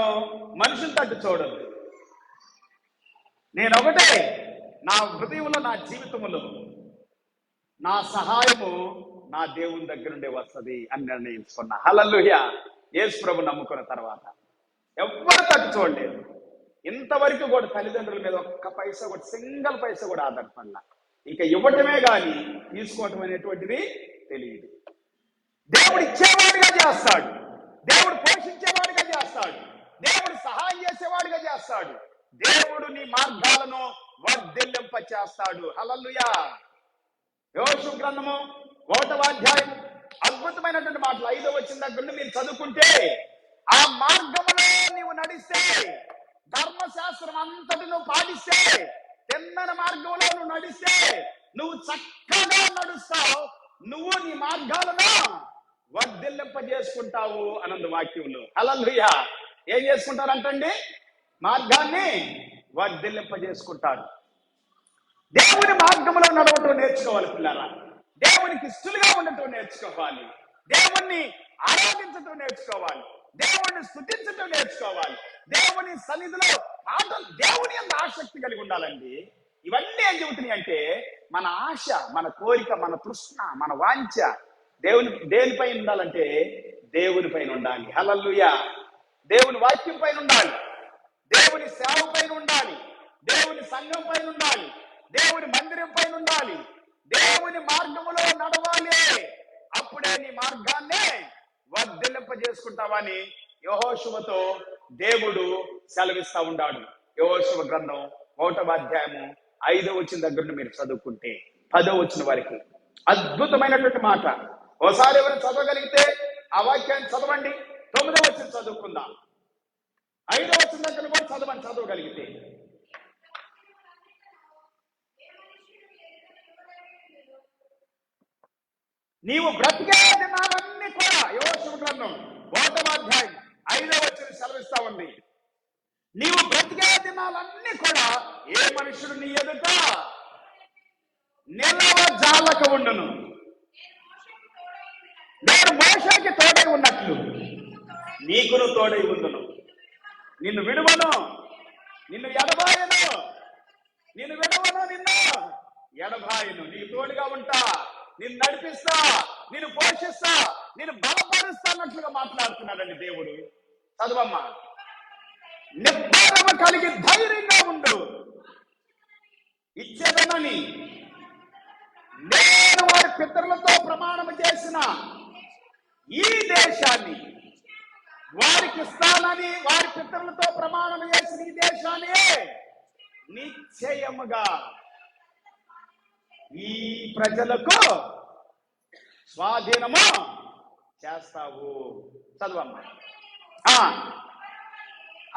మనుషులు తట్టు చూడదు. నేను ఒకటే, నా హృదయంలో, నా జీవితంలో నా సహాయము నా దేవుని దగ్గర నుండి వస్తుంది అని నిర్ణయించుకున్నా. హల్లెలూయా. యేసు ప్రభు నమ్ముకున్న తర్వాత ఎవ్వరు తట్టు చూడలేదు. ఇంతవరకు కూడా తల్లిదండ్రుల మీద ఒక్క పైసా కూడా, సింగిల్ పైసా కూడా ఆధారపడలా. ఇక ఇవ్వటమే కానీ తీసుకోవటం అనేటువంటిది తెలియదు. దేవుడు ఇచ్చేవాడిగా చేస్తాడు, దేవుడు పోషించేవాడిగా చేస్తాడు, దేవుడు సహాయం చేసేవాడిగా చేస్తాడు. దేవుడు నీ మార్గాలను వర్ధిల్లింప చేస్తాడు. హల్లెలూయా. యోషు గ్రంథము 1వ అధ్యాయం అద్భుతమైనటువంటి మాటలు 5వ వచనం దగ్గర నుండి మీరు చదువుకుంటే, ఆ మార్గములో నీవు నడిస్తే, ధర్మశాస్త్రం అంతటి నువ్వు పాటిస్తే, తిన్నని మార్గంలో నువ్వు నడిస్తే, నువ్వు చక్కగా నడుస్తావు. నువ్వు నీ మార్గాలను వర్ధిల్లింప చేసుకుంటావు అనందు వాక్యంలో. హల్లెలూయా. ఏం చేసుకుంటారంటండి? మార్గాన్ని వర్ధిల్లింప చేసుకుంటారు. దేవుని మార్గంలో నడవటం నేర్చుకోవాలి పిల్లరా. దేవునికి ఇష్టలుగా ఉండటం నేర్చుకోవాలి. దేవుణ్ణి ఆరాధించటం నేర్చుకోవాలి. దేవుణ్ణి స్తుతించటం నేర్చుకోవాలి. దేవుని సన్నిధిలో దేవుని అంత ఆసక్తి కలిగి ఉండాలండి. ఇవన్నీ ఏం చెబుతున్నాయి అంటే మన ఆశ, మన కోరిక, మన తృష్ణ, మన వాంఛ దేనిపై ఉండాలంటే దేవుని పైన ఉండాలి. హల్లెలూయా. దేవుని వాక్యం పైన ఉండాలి, దేవుని సేవ పైన ఉండాలి, దేవుని సంఘం పైన ఉండాలి, దేవుని మందిరం పైన ఉండాలి, దేవుని మార్గములో నడవాలి. అప్పుడే నీ మార్గాన్ని వర్ధిల్లింపజేసుకుంటావని యెహోషువతో దేవుడు సెలవిస్తా ఉన్నాడు. యెహోషువ గ్రంథం 1వ అధ్యాయము 5వ వచనం దగ్గర నుండి మీరు చదువుకుంటే 10వ వచనం వరకు అద్భుతమైనటువంటి మాట. ఓసారి ఎవరు చదవగలిగితే ఆ వాక్యాన్ని చదవండి. 9వ వచనం చదువుకుందాం. 5వ వచనం దగ్గర కూడా చదవగలిగితే. నీవు బ్రతికే దినాలన్నీ కూడా యెహోషువ గ్రంథం 1వ అధ్యాయం 5వ వచనం సెలవిస్తా ఉంది. నీవు బ్రతికే దినాలన్నీ కూడా ఏ మనుషుడు నీ ఎదుట నిలవ జాలక ఉండును. నేను మోషేకి తోడై ఉన్నట్లు నీకును తోడై ఉండును. నిన్ను విడువను, నిన్ను ఎడబాయను, నిన్ను విడవను, నిన్ను ఎడబాయను. నీకు తోడుగా ఉంటా, నిన్ను నడిపిస్తా, నిన్ను పోషిస్తా, నిన్ను బలపరుస్తా అన్నట్లుగా మాట్లాడుతున్నాడండి దేవుడు. చదవమ్మా. నిబ్బరము కలిగి ధైర్యంగా ఉండు. ఇచ్చేదనని నేను వారి పితరులతో ప్రమాణం చేసిన ఈ దేశాన్ని వారికి ఇస్తానని వారి పితరులతో ప్రమాణం చేసిన ఈ దేశాన్ని నిశ్చయముగా ఈ ప్రజలకు స్వాధీనము చేస్తావు. చదవమ్మా.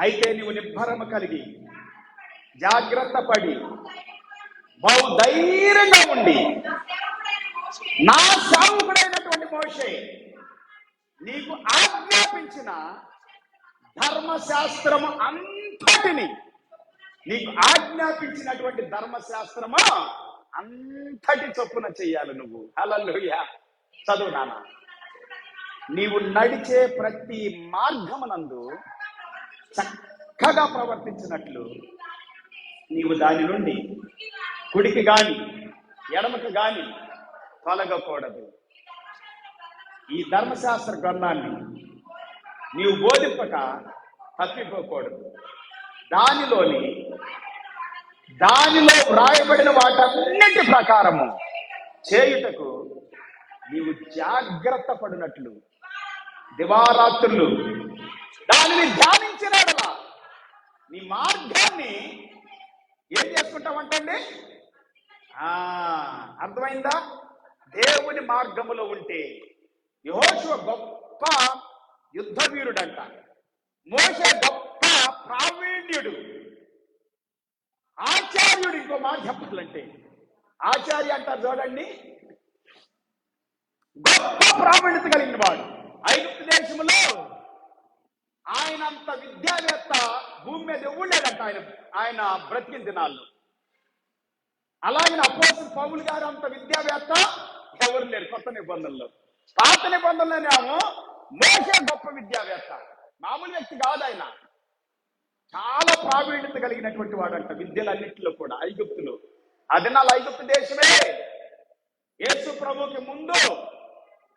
అయితే నీవు నిబ్బరము కలిగి జాగ్రత్త పడి బహుధైర్యంగా ఉండి నా సేవకుడైనటువంటి మోషే నీకు ఆజ్ఞాపించిన ధర్మశాస్త్రము అంతటిని, నీకు ఆజ్ఞాపించినటువంటి ధర్మశాస్త్రము అంతటి చొప్పున చెయ్యాలి నువ్వు. హల్లెలూయా. చదువు నాన్న. నీవు నడిచే ప్రతి మార్గమునందు చక్కగా ప్రవర్తించినట్లు నీవు దాని నుండి కుడికి గాని ఎడమకు గాని తొలగకూడదు. ఈ ధర్మశాస్త్ర గ్రంథాన్ని నీవు బోధింపక తప్పిపోకూడదు. దానిలో వ్రాయబడిన వాటన్నిటి ప్రకారము చేయుటకు నీవు జాగ్రత్త పడినట్లు దివారాత్రులు దానిని ధ్యానించినాడలా నీ మార్గాన్ని ఏం చేసుకుంటామంటండి? అర్థమైందా? దేవుని మార్గములో ఉంటే యెహోషువ గొప్ప యుద్ధ వీరుడంట, మోషే గొప్ప ప్రావీణ్యుడు, ఆచార్యుడు. ఇంకో మాట చెప్పాలంటే ఆచార్య అంటారు చూడండి, గొప్ప ప్రావీణ్యత కలిగిన వాడు. ఐగుప్తు దేశంలో ఆయనంత విద్యావేత్త భూమి మీద ఇవ్వలేదంట ఆయన బ్రతికిన దినాల్లో. అలాగే అపోస్తలుడు పౌలు గారు అంత విద్యావేత్త ఎవరు లేరు కొత్త నిబంధనలో. పాత నిబంధనలోనేమో మోషే గొప్ప విద్యావేత్త, మామూలు వ్యక్తి కాదు ఆయన. చాలా ప్రావీణ్యత కలిగినటువంటి వాడంట విద్యలన్నింటిలో కూడా. ఐగుప్తులో అదినాలు ఐగుప్తు దేశమే యేసు ప్రభుకి ముందు,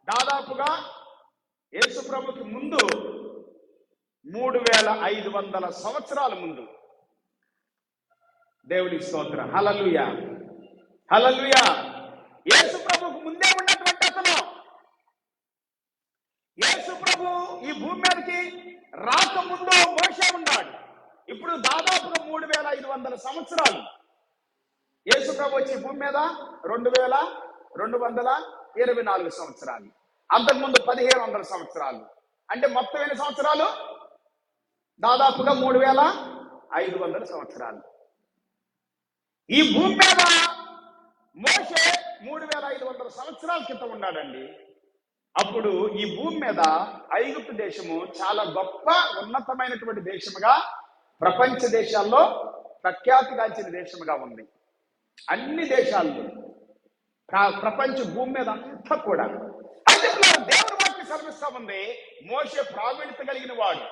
దాదాపుగా యేసు ప్రభుకి ముందు 3500 సంవత్సరాల ముందు. దేవునికి స్తోత్రం. హల్లెలూయా, హల్లెలూయా. యేసు ప్రభుకు ముందే ఉన్నటువంటి అతను. యేసు ప్రభు ఈ భూమి మీదకి రాకముందు మోషే ఉన్నాడు. ఇప్పుడు దాదాపుగా 3500 సంవత్సరాలు. యేసు ప్రభు వచ్చి భూమి మీద 2224 సంవత్సరాలు. అంతకుముందు 1500 సంవత్సరాలు. అంటే మొత్తం ఎన్ని సంవత్సరాలు? దాదాపుగా 3500 సంవత్సరాలు. ఈ భూమి మీద మోషే 3500 సంవత్సరాల క్రితం ఉన్నాడండి. అప్పుడు ఈ భూమి మీద ఐగుప్తు దేశము చాలా గొప్ప ఉన్నతమైనటువంటి దేశముగా, ప్రపంచ దేశాల్లో ప్రఖ్యాతిగాంచిన దేశముగా ఉంది. అన్ని దేశాల్లో ప్రపంచ భూమి మీద అంతా కూడా. అయితే దేవుని వాక్యం సెలవిస్తా ఉంది, మోషే ప్రావీణ్యత కలిగిన వాడు,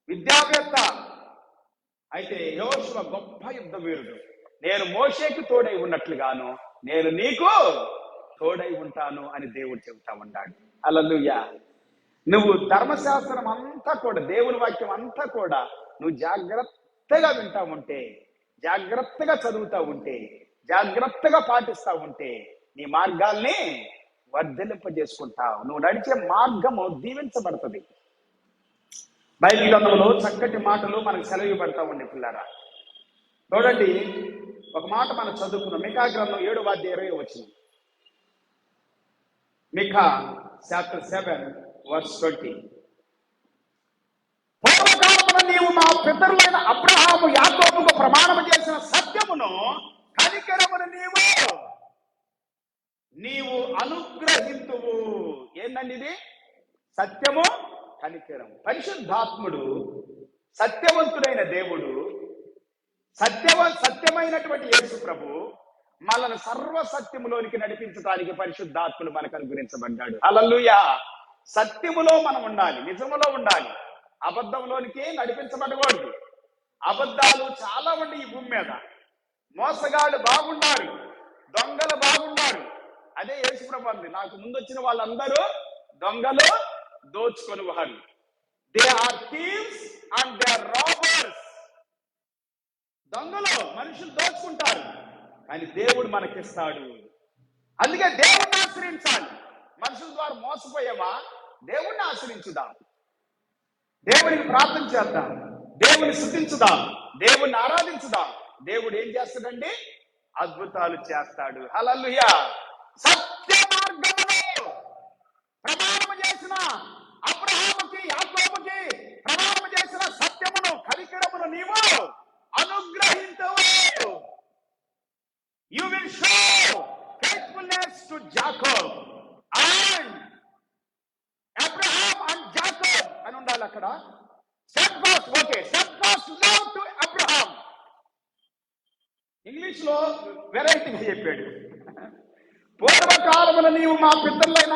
విద్యావేత్త. అయితే యెహోషువ గొప్ప యుద్ధ వీరుడు. నేను మోషేకు తోడై ఉన్నట్లుగాను నేను నీకు తోడై ఉంటాను అని దేవుడు చెబుతా ఉన్నాడు. హల్లెలూయా. నువ్వు ధర్మశాస్త్రం అంతా కూడా, దేవుని వాక్యం అంతా కూడా నువ్వు జాగ్రత్తగా వింటా ఉంటే, జాగ్రత్తగా చదువుతా ఉంటే, జాగ్రత్తగా పాటిస్తా ఉంటే నీ మార్గాల్ని వర్ధిల్లింపజేసుకుంటావు. నువ్వు నడిచే మార్గము దీవించబడుతుంది. బైబిల్ గ్రంథంలో చక్కటి మాటలు మనకు సెలవు పెడతా ఉండే పిల్లారా. చూడండి, ఒక మాట మనం చదువుకున్నాం. మికా గ్రంథం 7వ అధ్యాయం 20 వచ్చింది. మికా చాప్టర్ 7:20. పూర్వకాలమున నీవు మా పితరులైన అబ్రహాము యాకోబుకు ప్రమాణము చేసిన సత్యమును కనికరమును నీవు అనుగ్రహింతువు. ఏందండి ఇది? సత్యము, కనికరం. పరిశుద్ధాత్ముడు, సత్యవంతుడైన దేవుడు, సత్యమైనటువంటి యేసు ప్రభు మనల్ని సర్వసత్యములోనికి నడిపించడానికి పరిశుద్ధాత్ముడు మనకు అనుగ్రహించబడ్డాడు. హల్లెలూయా. సత్యములో మనం ఉండాలి, నిజములో ఉండాలి. అబద్ధంలోనికి నడిపించబడకూడదు. అబద్ధాలు చాలా ఉండి ఈ భూమి మీద. మోసగాళ్ళు బాగున్నారు, దొంగలు బాగున్నారు. అదే యేసు ప్రభు అంది, నాకు ముందు వచ్చిన వాళ్ళందరూ దొంగలు, దోచుకొని వారు. They are thieves and they are robbers. దొంగలు మనుషులు దోచుకుంటారు, కానీ దేవుడు మనకిస్తాడు. అందుకే దేవుణ్ణి ఆశ్రయించాలి. మనుషుల ద్వారా మోసపోయామా, దేవుణ్ణి ఆశ్రయించుదాం, దేవునికి ప్రార్థన చేద్దాం, దేవుని స్తుతించుదాం, దేవుణ్ణి ఆరాధించుదాం. దేవుడు ఏం చేస్తాడండి? అద్భుతాలు చేస్తాడు. హల్లెలూయా. సత్య మార్గములో ప్రమాణము చేసిన అబ్రహాముకి, యాకోబుకి ప్రమాణము చేసిన సత్యమును, కనికరమును నీవు అనుగ్రహించవు. You will show faithfulness to Jacob and Abraham and Jacob అని ఉండాలి అక్కడ. Steadfast, okay, steadfast love to Abraham. English లో వెరైటీగా చెప్పాడు. పూర్వకాలమున నీవు మా పితరులైన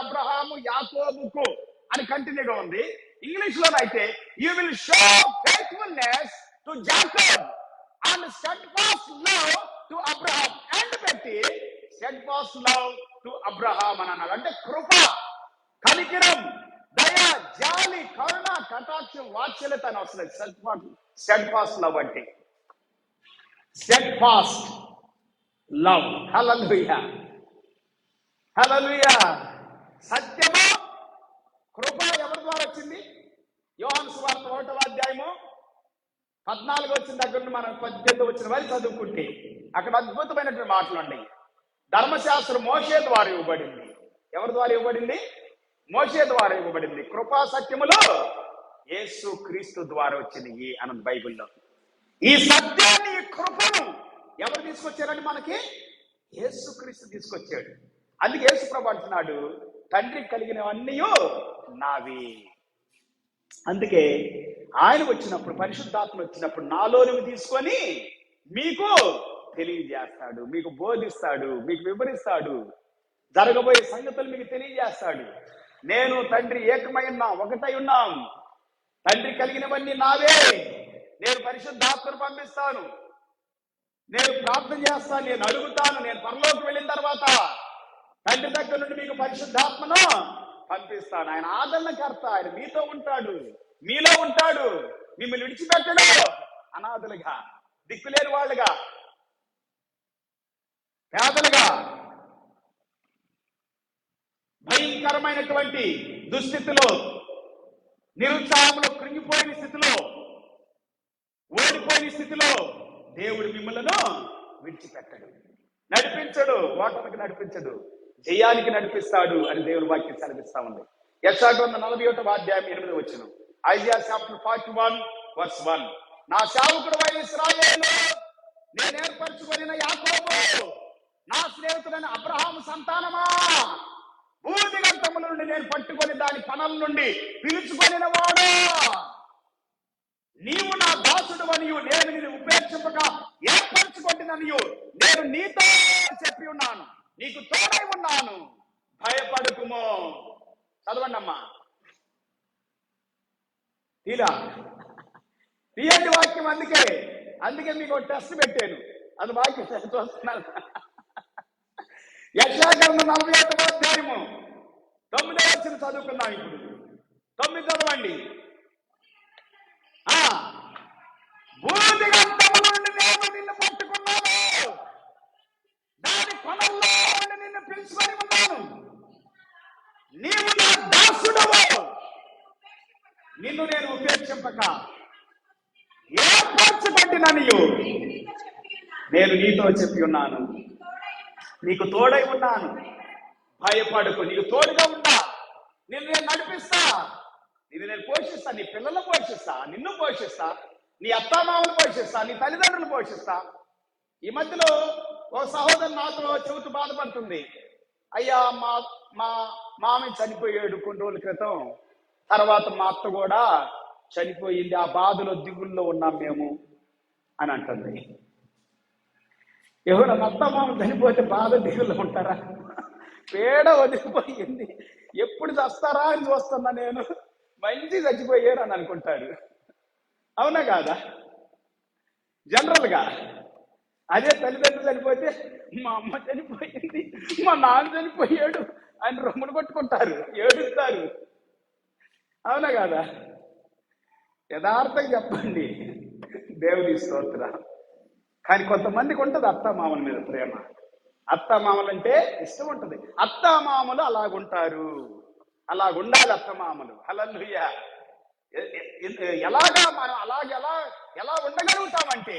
అబ్రహాము యాకోబుకు అని కంటిన్యూగా ఉంది. ఇంగ్లీష్ లోనైతే you will show faithfulness to Jacob and steadfast love to Abraham and పెట్టి స్టెడ్ఫాస్ట్ లవ్ టు అబ్రహాం అని అన్నాడు. అంటే కృప, కనికరం, దయ, జాలి, కరుణ, కటాక్షం, వాత్సల్యత అని వస్తుంది. స్టెడ్ఫాస్ట్ లవ్ అంటే స్టెడ్ఫాస్ట్ లవ్. హల్లెలూయా, హల్లెలూయా. సత్యము, కృప ఎవరి ద్వారా వచ్చింది? యోహాను సువార్త 1వ అధ్యాయము 14 వచ్చిన దగ్గర నుండి మనం 18 వచ్చిన వరకు చదువుకుంటే అక్కడ అద్భుతమైనటువంటి మాటలు ఉన్నాయి. ధర్మశాస్త్రం మోషే ద్వారా ఇవ్వబడింది. ఎవరి ద్వారా ఇవ్వబడింది? మోషే ద్వారా ఇవ్వబడింది. కృపా సత్యములో యేసు క్రీస్తు ద్వారా వచ్చింది అన్నది బైబిల్లో. ఈ సత్యాన్ని, ఈ కృపను ఎవరు తీసుకొచ్చారండి మనకి? యేసు క్రీస్తు తీసుకొచ్చాడు. అందుకే యేసు ప్రభు అంటున్నాడు, తండ్రికి కలిగినవన్నీ నావి. అందుకే ఆయన వచ్చినప్పుడు, పరిశుద్ధాత్మ వచ్చినప్పుడు నాలోనివి తీసుకొని మీకు తెలియజేస్తాడు, మీకు బోధిస్తాడు, మీకు వివరిస్తాడు, జరగబోయే సంగతులు మీకు తెలియజేస్తాడు. నేను తండ్రి ఏకమై ఉన్నాం, ఒకటై ఉన్నాం. తండ్రి కలిగినవన్నీ నావే. నేను పరిశుద్ధాత్మను పంపిస్తాను, నేను ప్రార్థన చేస్తాను, నేను అడుగుతాను. నేను పరలోకి వెళ్ళిన తర్వాత తండ్రి దగ్గర నుండి మీకు పరిశుద్ధాత్మను పంపిస్తాను. ఆయన ఆదరణకర్త, ఆయన మీతో ఉంటాడు, మీలో ఉంటాడు. మిమ్మల్ని విడిచిపెట్టడు. అనాథలుగా, దిక్కులేని వాళ్ళుగా, పేదలుగా, భయంకరమైనటువంటి దుస్థితిలో, నిరుత్సాహంలో, కృంగిపోయిన స్థితిలో, ఓడిపోయిన స్థితిలో దేవుడు మిమ్మల్ని విడిచిపెట్టడు, నడిపించడు, ఓటమికి నడిపించడు, జయానికి నడిపిస్తాడు అని దేవుని వాక్యం సెలవిస్తా ఉంది. యెషయా గ్రంథం 41వ అధ్యాయం 8వ వచనం. Isaiah chapter 41:1. నా సేవకుడు ఇశ్రాయేలు, నేను ఏర్పరచుకొనిన యాకోబు, నా స్నేహితుడైన అబ్రహాము సంతానమా, భూదిగంతముల నుండి నేను పట్టుకొని దాని పనల నుండి పిలుచుకొనిన వాడు, నీవు నా దాసుడు అనియు, నేను నిన్ను ఉపేక్షింపక ఏర్పరచుకొంటిననియు నేను నీతో చెప్పి ఉన్నాను, నీకు తోడై ఉన్నాను, భయపడుకుమో. చదవండి అమ్మా, తీయండి వాక్యం. అందుకే అందుకే మీకు ఒక టెస్ట్ పెట్టాను, అది బాగా చూస్తున్నాను. యెషయాగ్రంథం 41వ అధ్యాయము 9వ వచనం చదువుకుందాం. ఇప్పుడు 9 చదవండి. భూదిగంతము నుండి నేను నిన్ను పట్టుకున్నాను, దాని కొనల్లో నుండి నిన్ను పిలుచుకొని ఉన్నాను. నీవు నా దాసుడవు, నిన్ను నేను ఉపేక్షింపక ఏర్పరచబడిన నేను నీతో చెప్పి ఉన్నాను. నీకు తోడై ఉన్నాను, భయపడకు, నీకు తోడుగా ఉన్నా, నిన్ను నేను నడిపిస్తా, నిన్ను నేను పోషిస్తా, నీ పిల్లలను పోషిస్తా, నిన్ను పోషిస్తా, నీ అత్తామామను పోషిస్తా, నీ తల్లిదండ్రులు పోషిస్తా. ఈ మధ్యలో ఒక సహోదరు నాతో చెబుతూ బాధపడుతుంది, అయ్యా మా మా మామయ్య చనిపోయాడు కొన్ని రోజుల క్రితం, తర్వాత మా అత్త కూడా చనిపోయింది, ఆ బాధలో దిగుల్లో ఉన్నాం మేము అని అంటుంది. ఎవరు అత్త మామ చనిపోతే బాధ దిగుల్లో ఉంటారా? పేడ వదిలిపోయింది, ఎప్పుడు చస్తారా అని చూస్తున్నా నేను, మంచి చచ్చిపోయారు అని అనుకుంటారు. అవునా కాదా? జనరల్గా అదే తల్లిదండ్రులు చనిపోతే మా అమ్మ చనిపోయింది, మా నాన్న చనిపోయాడు అని రొమ్మును కొట్టుకుంటారు, ఏడుస్తారు. అవునా కాదా? యథార్థంగా చెప్పండి, దేవుడి స్తోత్రం. కానీ కొంతమందికి ఉంటుంది అత్తామామల మీద ప్రేమ, అత్తామామలంటే ఇష్టం ఉంటుంది. అత్తామామలు అలాగుంటారు, అలాగుండాలి అత్తమామలు. హల్లెలూయా. ఎలాగా మనం ఎలా ఉండగలుగుతామంటే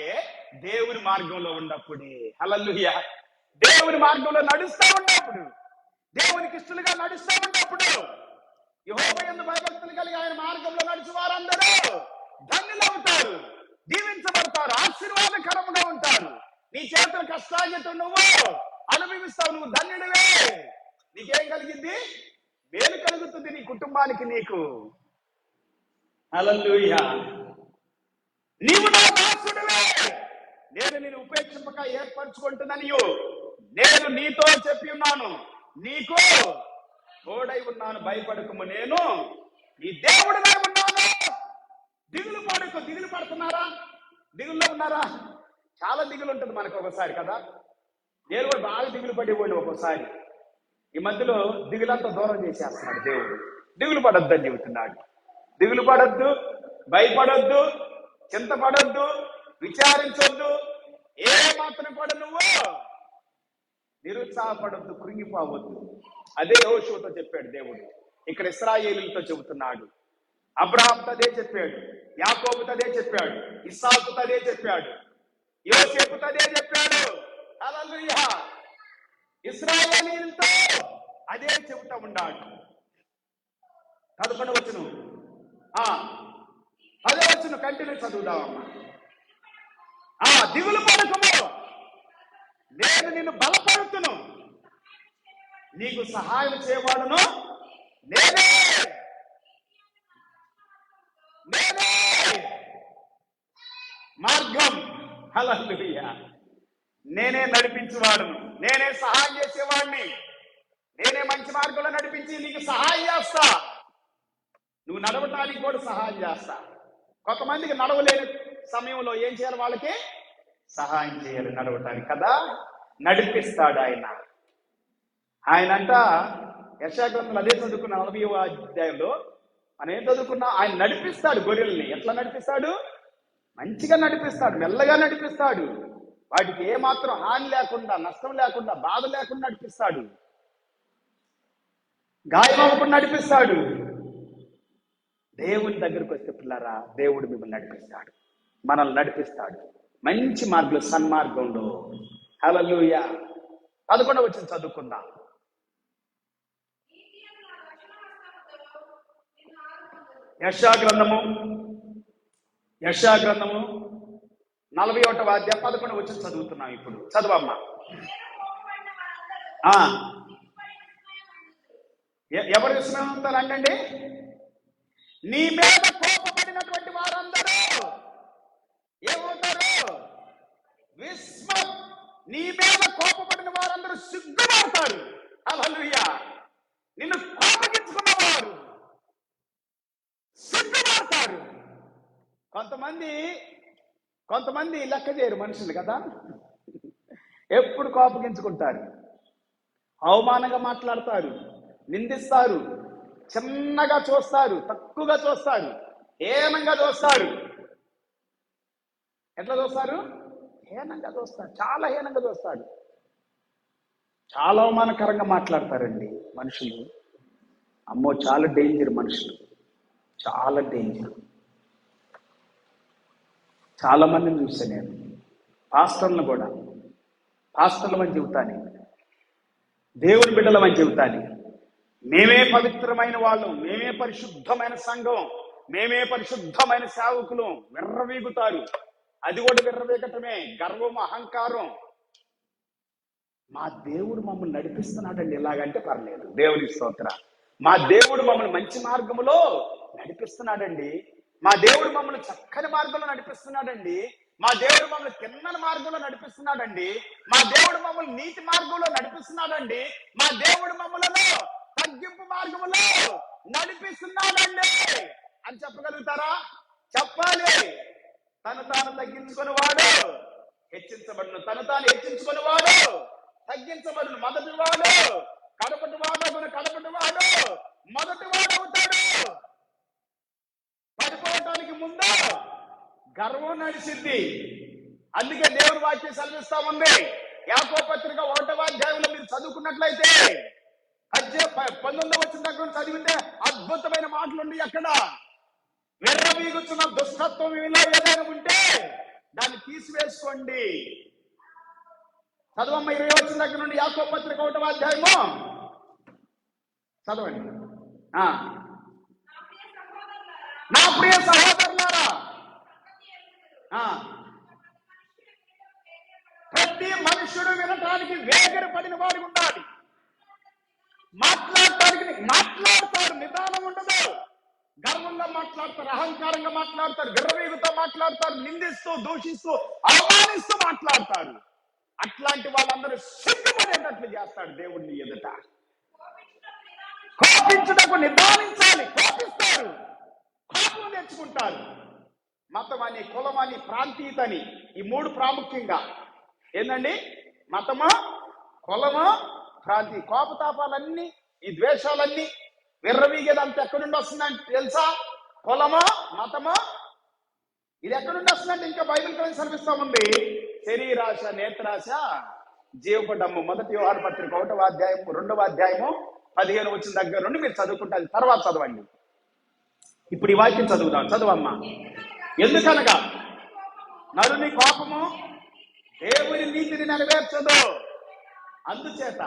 దేవుని మార్గంలో ఉన్నప్పుడే. హల్లెలూయా. దేవుని మార్గంలో నడుస్తూ ఉన్నప్పుడు, దేవునికి ఇష్టలుగా నడుస్తూ ఉన్నప్పుడు, యెహోవా యందు భయభక్తులు కలిగి ఆయన మార్గంలో నడిచి వారందరూ ధన్యులవుతారు, దీవించబడతారు, ఆశీర్వాదకరంగా ఉంటారు. నీ చేతుల కష్టార్జిత నువ్వు అనుభవిస్తావు, నువ్వు ధన్యుడివే. నీకేం కలిగింది? మేలు కలుగుతుంది నీ కుటుంబానికి, నీకు. హల్లెలూయా. నీవు నా దాసుడివే, నేను నిన్ను ఉపేక్షింపక ఏర్పరచుకుంటున్నాను, నేను నీతో చెప్పి ఉన్నాను, నీకు తోడై ఉన్నాను, భయపడకము, నేను నీ దేవుడినై ఉన్నాను. దిగులు పడకు. దిగులు పడుతున్నారా? దిగుల్లో ఉన్నారా? చాలా దిగులు ఉంటుంది మనకు ఒకసారి కదా. నేను కూడా బాగా దిగులు పడేవాడిని ఒక్కోసారి. ఈ మధ్యలో దిగులంతా దూరం చేసేస్తున్నాడు దేవుడు. దిగులు పడొద్దు అని చెబుతున్నాడు. దిగులు పడొద్దు, భయపడొద్దు, చింతపడొద్దు, విచారించొద్దు, ఏ మాత్రం కూడా నువ్వు నిరుత్సాహపడొద్దు, కృంగిపోవద్దు. అదే యోషువతో చెప్పాడు దేవుడు. ఇక్కడ ఇశ్రాయేలీయులతో చెబుతున్నాడు. అబ్రహాంతో అదే చెప్పాడు, యాకోబుతో అదే చెప్పాడు, ఇస్సాకుతో అదే చెప్పాడు, యోసేపుతో అదే చెప్పాడు. హల్లెలూయా. ఇశ్రాయేలీయులతో అదే చెబుతా ఉన్నాడు. 11వ వచనం, అదే వచనం కంటిన్యూ చదువుదామమ్మా. దిగులు పడకము, నేను నిన్ను బలపడుతును, నీకు సహాయం చేయవాడును నేనే, నేనే మార్గం. హల్లెలూయా. నేనే నడిపించేవాడును, నేనే సహాయం చేసేవాడిని, నేనే మంచి మార్గంలో నడిపించి నీకు సహాయం చేస్తా, నువ్వు నడవటానికి కూడా సహాయం చేస్తా. కొంతమందికి నడవలేని సమయంలో ఏం చేయాలి? వాళ్ళకి సహాయం చేయాలి నడవటానికి కదా. నడిపిస్తాడు ఆయన. ఆయనంట యెషయాగ్రంథంలో అదే చదువుకున్న 40వ అధ్యాయంలో మనం ఏం చదువుకున్నా, ఆయన నడిపిస్తాడు గొర్రెల్ని. ఎట్లా నడిపిస్తాడు? మంచిగా నడిపిస్తాడు, మెల్లగా నడిపిస్తాడు, వాటికి ఏమాత్రం హాని లేకుండా, నష్టం లేకుండా, బాధ లేకుండా నడిపిస్తాడు, గాయమవ్వకుండా నడిపిస్తాడు. దేవుని దగ్గరికి వస్తే పిల్లరా, దేవుడు మిమ్మల్ని నడిపిస్తాడు, మనల్ని నడిపిస్తాడు మంచి మార్గంలో, సన్మార్గంలో. హల్లెలూయా. 11వ వచనం చదువుకుందాం. యెషయా గ్రంథము 41వ అధ్యాయం 11వ వచనం చదువుతున్నాం. ఇప్పుడు చదవమ్మా. ఎవరు విస్మయంతో అంటండి? నీ మీద కోపపడినటువంటి వారందరూ ఏమవుతారు? నీ మీద కోపపడిన వారందరూ సిగ్గుపడతారు. హల్లెలూయా. నిన్ను కోపగించుకున్నవారు సిగ్గుపడతారు. కొంతమంది లెక్క చేయరు మనుషులు కదా, ఎప్పుడు కోపగించుకుంటారు, అవమానంగా మాట్లాడతారు, నిందిస్తారు, చిన్నగా చూస్తారు, తక్కువగా చూస్తారు, హీనంగా చూస్తారు. ఎట్లా చూస్తారు? హీనంగా చూస్తారు, చాలా హీనంగా చూస్తారు, చాలా అవమానకరంగా మాట్లాడతారండి మనుషులు. అమ్మో, చాలా డేంజర్ మనుషులు, చాలా డేంజర్. చాలా మందిని చూస్తే నేను పాస్టర్లను కూడా, పాస్టర్లమని చెబుతాను, దేవుని బిడ్డలమని చెబుతాను, మేమే పవిత్రమైన వాళ్ళం, మేమే పరిశుద్ధమైన సంఘం, మేమే పరిశుద్ధమైన సేవకులు విర్రవీగుతారు. అది కూడా విర్రవీగటమే, గర్వం, అహంకారం. మా దేవుడు మమ్మల్ని నడిపిస్తున్నాడండి, ఇలాగంటే పర్లేదు, దేవుని స్తోత్ర. మా దేవుడు మమ్మల్ని మంచి మార్గంలో నడిపిస్తున్నాడండి, మా దేవుడు మమ్మల్ని చక్కని మార్గంలో నడిపిస్తున్నాడండి, మా దేవుడు మమ్మల్ని తిన్నని మార్గంలో నడిపిస్తున్నాడండి, మా దేవుడు మమ్మల్ని నీతి మార్గంలో నడిపిస్తున్నాడండి, మా దేవుడు మమ్మల్ని తగ్గింపు మార్గంలో నడిపిస్తున్నాడండి అని చెప్పగలుగుతారా? చెప్పాలి. తను తాను తగ్గించుకుని వాడు హెచ్చించబడును, తను తాను హెచ్చించుకుని వాడు తగ్గించబడును. మొదటి వాడు కడపటి వాడు, కడపటి వాడు మొదటి వాడు అవుతాడు. పడిపోవటానికి ముందు గర్వం నడిచింది. అందుకే దేవుని వాక్యం సెలవిస్తా ఉంది. యాకోబు పత్రిక 1వ అధ్యాయంలో మీరు చదువుకున్నట్లయితే 19వ వచనం దగ్గర చదివితే అద్భుతమైన మాటలుండి, అక్కడ విర్రవీగుచున్న దుష్టత్వం ఏదైనా ఉంటే దాన్ని తీసివేసుకోండి. చదవమ్మ, 20వ వచనం దగ్గర నుండి యాకోబు పత్రిక 1వ అధ్యాయము చదవండి. నా ప్రియ సహోదరులారా, ప్రతి మనుషుడు వినటానికి వేగర పడిన వాడు ఉండాలి. మాట్లాడతారు, నిదానం ఉండదు. గర్వంగా మాట్లాడతారు, అహంకారంగా మాట్లాడతారు, విర్రవీగుతో మాట్లాడతారు, నిందిస్తూ, దూషిస్తూ, అవమానిస్తూ మాట్లాడతారు. అట్లాంటి వాళ్ళందరూ సిగ్గుపడేటట్లు చేస్తాడు దేవుడిని ఎదుట. కోపించుటకు నిదానించాలి. కోపిస్తారు, కోపం తెచ్చుకుంటారు. మతమని, కులమని, ప్రాంతీయతని, ఈ 3 ప్రాముఖ్యంగా ఏందండి? మతము, కులము, ప్రాంతీయ. కోపతాపాలన్నీ, ఈ ద్వేషాలన్నీ, విర్రవీగేదంతా ఎక్కడి నుండి వస్తుందంటే తెలుసా? కులము, మతము. ఇది ఎక్కడి నుండి వస్తుందంటే ఇంకా బైబిల్ గ్రంథం సెలవిస్తా ఉంది. శరీరాశ, నేత్రాశ, జీవపడము. 1 యోహాను పత్రిక 1వ అధ్యాయము 2వ అధ్యాయము 15 వచ్చిన దగ్గర నుండి మీరు చదువుకుంటారు, తర్వాత చదవండి. ఇప్పుడు ఈ వాక్యం చదువుదాం. చదువమ్మా. ఎందుకనగా నరుని కోపము దేవుని నీతిని నెరవేర్చదు. అందుచేత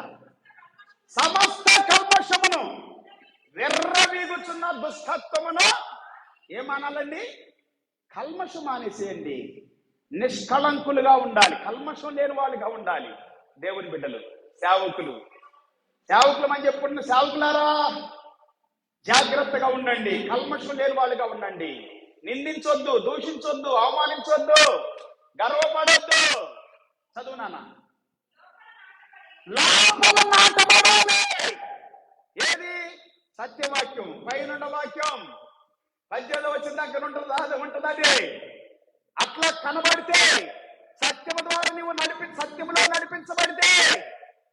సమస్త కల్మషమును, విర్రవీగుచున్న దుష్టత్వమును ఏమనాలండి? కల్మషం మానేసేయండి. నిష్కళంకులుగా ఉండాలి, కల్మషం లేని వాళ్ళుగా ఉండాలి. దేవుని బిడ్డలు, సేవకులు అని చెప్పుకుంటున్న సేవకులారా, జాగ్రత్తగా ఉండండి. కల్మషం లేని వాళ్ళుగా ఉండండి. నిందించొద్దు, దూషించొద్దు, అవమానించొద్దు, గర్వపడొద్దు. చదువు నాన్న. లోపల నాటబడాలి. ఏది? సత్యవాక్యం, పైనున్న వాక్యం. 18వ వచనం దగ్గర ఉంటుందని అట్లా కనబడితే, సత్యము ద్వారా నీవు సత్యములో నడిపించబడితే,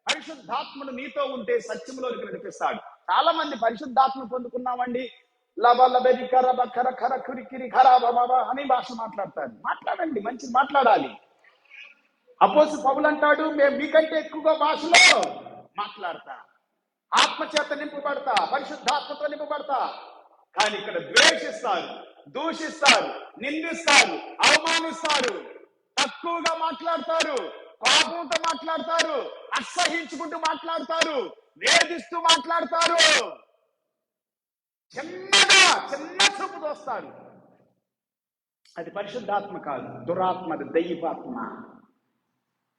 పరిశుద్ధాత్ముడు నీతో ఉంటే సత్యములోకి నడిపిస్తాడు. చాలా మంది పరిశుద్ధాత్మ పొందుకున్నామండి, అని భాష మాట్లాడతారు. మాట్లాడండి, మంచి మాట్లాడాలి. అపోస్తలుడు పౌలు అంటాడు, మేము మీకంటే ఎక్కువగా భాషలో మాట్లాడతా, ఆత్మచేత నింపబడతా, పరిశుద్ధాత్మతో నింపబడతా. కానీ ఇక్కడ ద్వేషిస్తారు, దూషిస్తారు, నిందిస్తారు, అవమానిస్తారు, తక్కువగా మాట్లాడతారు, కోపంతో మాట్లాడతారు, అసహించుకుంటూ మాట్లాడతారు, వేధిస్తూ మాట్లాడతారు, చిన్న చూపు తోస్తారు. అది పరిశుద్ధాత్మ కాదు, దురాత్మ, అది దయ్యపాత్మ.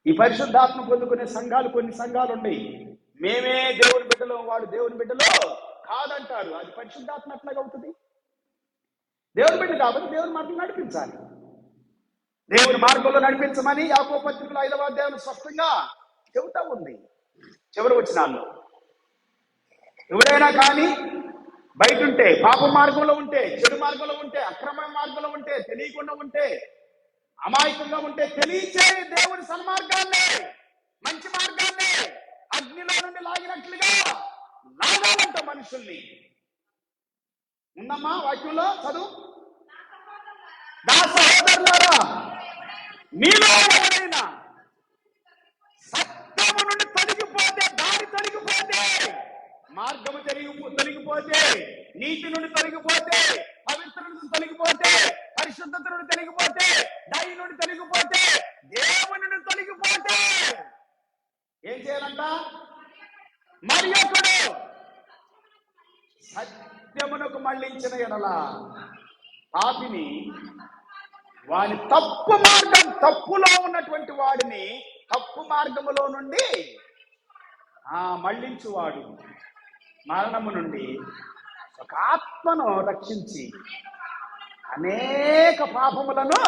ఈ పరిశుద్ధాత్మ పొందుకునే సంఘాలు, కొన్ని సంఘాలు ఉన్నాయి. మేమే దేవుని బిడ్డలో, వాడు దేవుని బిడ్డలో కాదంటారు. అది పరిశుద్ధాత్మ ఎట్లాగా అవుతుంది? దేవుని బిడ్డ కాబట్టి దేవుని మార్గం నడిపించాలి. దేవుని మార్గంలో నడిపించమని యాకోబు పత్రికలో 5వ అధ్యాయం స్పష్టంగా చెబుతా ఉంది. చివరి వచనాల్లో ఎవరైనా కానీ బయట ఉంటే, పాప మార్గంలో ఉంటే, చెడు మార్గంలో ఉంటే, అక్రమ మార్గంలో ఉంటే, తెలియకుండా ఉంటే, అమాయకంగా ఉంటే తెలియచేయి దేవుని సన్మార్గాన్ని, మంచి మార్గాన్ని. అగ్నిలో నుండి లాగినట్లుగా లాగాలంట మనుషుల్ని. ఉందమ్మా వాక్యంలో చదువు. నా సహోదరులారా, మీలో ఎవరైనా సత్యము నుండి తొలగిపోతే, దారి తొలగిపోతే, మార్గము తొలగిపోతే, నీతి నుండి తొలగిపోతే, పవిత్రత నుండి తొలగిపోతే, పరిశుద్ధత నుండి తొలగిపోతే, దయ నుండి తొలగిపోతే, దేవుని నుండి తొలగిపోతే ఏం చేయాలంట? మరి ఒకడు సత్యమునకు మళ్ళించిన ఎడల పాపిని, వాని తప్పు మార్గం, తప్పులో ఉన్నటువంటి వాడిని తప్పు మార్గములో నుండి మళ్ళించువాడు మరణము నుండి ఒక ఆత్మను రక్షించి అనేక పాపములను,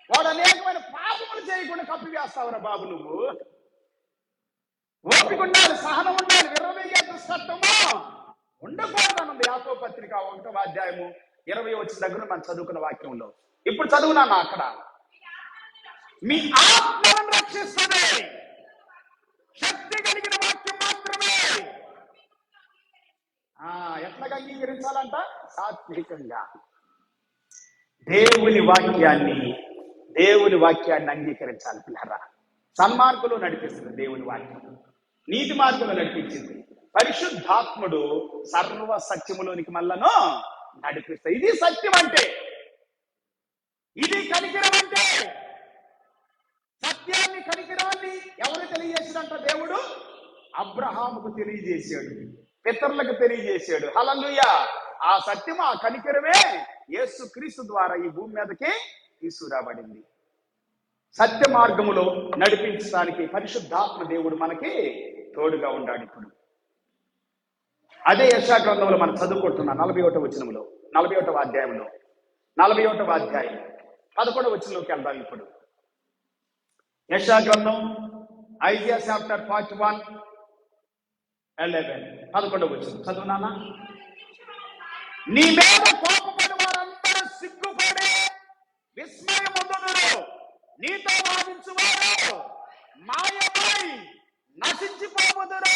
వాడు అనేకమైన పాపములు చేయకుండా కప్పివేస్తావురా బాబు నువ్వు. ఓపిక ఉండాలి, సహనం ఉండాలి, విర్రవీగే దుష్టత్వము ఉండకూడదనుంది యాకోబు పత్రిక 1వ అధ్యాయము 20 వచ్చిన దగ్గర మనం చదువుకున్న వాక్యంలో. ఇప్పుడు చదువునాను అక్కడ. మీ ఆత్మను రక్షిస్తుంది శక్తి కలిగిన వాక్యం మాత్రమే. ఎట్లాగా అంగీకరించాలంట? సాత్వికంగా దేవుని వాక్యాన్ని అంగీకరించాలి పిల్లరా. సన్మార్గంలో నడిపిస్తుంది దేవుని వాక్యం, నీతి మార్గంలో నడిపించింది. పరిశుద్ధాత్ముడు సర్వ సత్యములోనికి మళ్ళను నడిపిస్తాయి. ఇది సత్యం అంటే, ఇది కనికరం అంటే. సత్యాన్ని, కనికరాన్ని ఎవరు తెలియజేసినంట? దేవుడు అబ్రహాముకు తెలియజేశాడు, పితరులకు తెలియజేశాడు. హల్లెలూయా. ఆ సత్యం, ఆ కనికరమే యేసుక్రీస్తు ద్వారా ఈ భూమి మీదకి తీసుకురాబడింది. సత్య మార్గములో నడిపించడానికి పరిశుద్ధాత్మ దేవుడు మనకి తోడుగా ఉన్నాడు. ఇప్పుడు అదే యెషయా గ్రంథంలో మనం చదువుకుంటున్నాం 41వ వచనంలో, 41వ అధ్యాయంలో, 41వ అధ్యాయం 11వ వచనంలోకి వెళ్దాం. ఇప్పుడు యెషయా గ్రంథం ఐజియా చాప్టర్ 41:11 11వ వచనం చదువునానా. నీ మీద కోపపడి వారందరూ సిగ్గుపడి విస్మయముందుదురు, నీతో వాదించువారు మాయమై నశించిపోవుదురు.